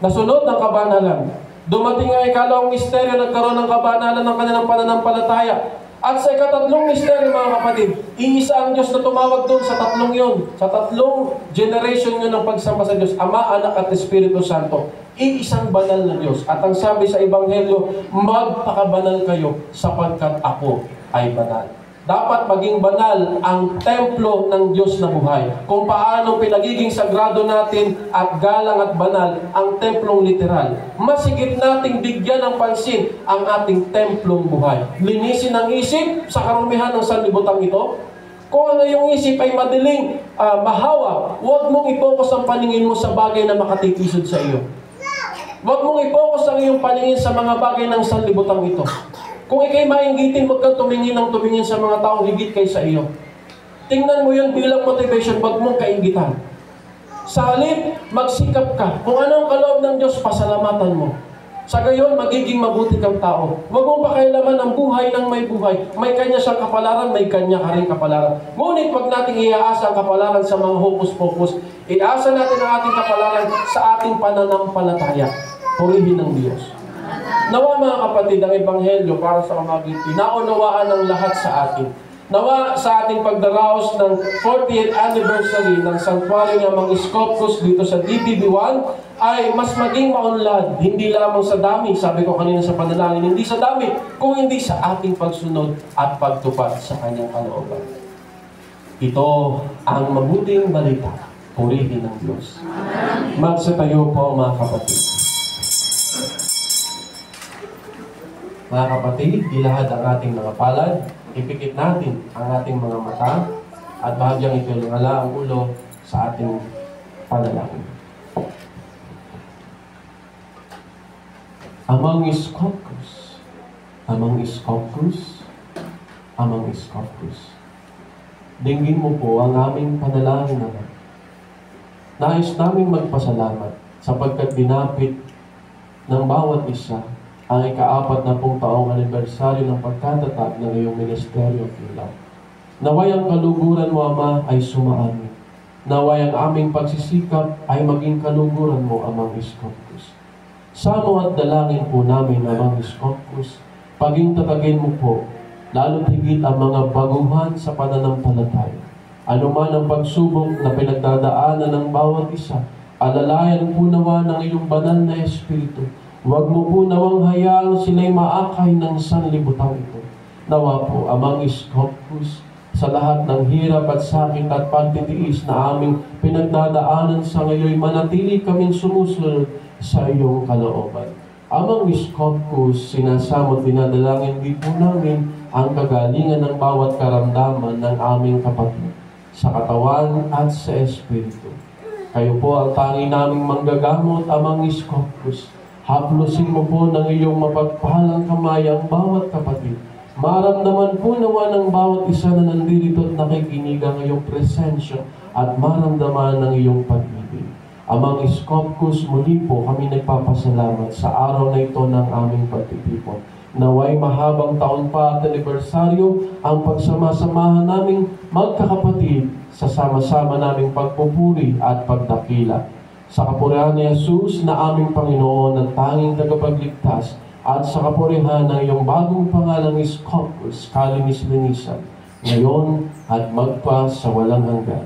nasunod ng kabanalan. Dumating ang ikalawang misteryo, nagkaroon ng kabanalan ng kanilang pananampalataya. At sa ikatatlong misteryo, mga kapatid, iisa ang Diyos na tumawag doon sa tatlong yun. Sa tatlong generation yun ng pagsamba sa Diyos, Ama, Anak at Espiritu Santo. Iisang banal na Diyos. At ang sabi sa Ebanghelyo, magpakabanal kayo sapagkat ako ay banal. Dapat maging banal ang templo ng Diyos na buhay. Kung paano pinagiging sagrado natin at galang at banal ang templong literal. Masigit nating bigyan ng pansin ang ating templong buhay. Linisin ang isip sa karumihan ng sanlibutan ito. Kung ang iyong isip ay madaling mahawa, huwag mong i-focus ang paningin mo sa bagay na makatitisod sa iyo. Huwag mong i-focus ang iyong paningin sa mga bagay ng sanlibutan ito. Kung ikay mainggitin, huwag kang tumingin sa mga taong higit kay sa iyo. Tingnan mo yun bilang motivation, huwag mong kainggitan. Sa halip, magsikap ka. Kung ano ang kaloob ng Diyos, pasalamatan mo. Sa gayon, magiging mabuti kang tao. Huwag mong pakialaman ang buhay ng may buhay. May kanya siyang kapalaran, may kanya ka rin kapalaran. Ngunit huwag nating iaasa ang kapalaran sa mga hocus-pocus. Iaasa natin ang ating kapalaran sa ating pananampalataya. Purihin ng Diyos. Nawa mga kapatid, ang Ebanghelyo para sa kamagitan, naunawaan ng lahat sa atin. Nawa sa ating pagdaraos ng 40th anniversary ng Santuario ng Mang Iskopos dito sa DPB1 ay mas maging maunlad, hindi lamang sa dami, sabi ko kanina sa panalangin, hindi sa dami, kung hindi sa ating pagsunod at pagtupad sa kanyang kalooban. Ito ang mabuting balita. Purihin ng Diyos. Magsitayo po mga kapatid. Mga kapatid, ilahad ang ating mga palad, ipikit natin ang ating mga mata, at bahagyang itulungala ang ulo sa ating panalangin. Among Iskopos, among Iskopos, among Iskopos. Dinggin mo po ang aming panalangin naman. Nais naming magpasalamat sapagkat dinapit ng bawat isa ang ika-40 taong anibersaryo ng pagkatatag ng iyong ministeryo at ilaw. Naway ang kaluguran mo, Ama, ay sumaamin. Naway ang aming pagsisikap ay maging kaluguran mo, Amang Iskopos. Samo at dalangin po namin, Amang Iskopos, paging tatagin mo po, lalo higit ang mga baguhan sa pananampalataya. Ano man ang pagsubok na pinagdadaanan ng bawat isa, alalayan po nawa ng iyong banal na Espiritu. Huwag mo po nawang hayaang sila'y maakay ng sanlibutan ito. Nawa po, Amang Iskopos, sa lahat ng hirap at sakit at pagtitiis na aming pinagdadaanan sa ngayon, manatili kaming sumusunod sa iyong kalooban. Amang Iskopos, sinasama at dinadalangin din po namin ang kagalingan ng bawat karamdaman ng aming kapatid sa katawan at sa Espiritu. Kayo po ang tangi naming manggagamot, Amang Iskopos. Haplusin mo po ng iyong mapagpahalang kamay ang bawat kapatid. Maramdaman po nawa ng bawat isa na nandito at nakikinig ang iyong presensya at maramdaman ng iyong pag-ibig. Amang Iskopos, muli po kami nagpapasalamat sa araw na ito ng aming pagtitipon. Naway mahabang taon pa at anibersaryo ang pagsama-samahan naming magkakapatid sa sama-sama naming pagpupuri at pagdakila. Sa kapurihan ni Jesus na aming Panginoon at tanging tagapagligtas, at sa kapurihan ng iyong bagong pangalang Iskopos, kalinis-linisan, ngayon at magpa sa walang hanggan.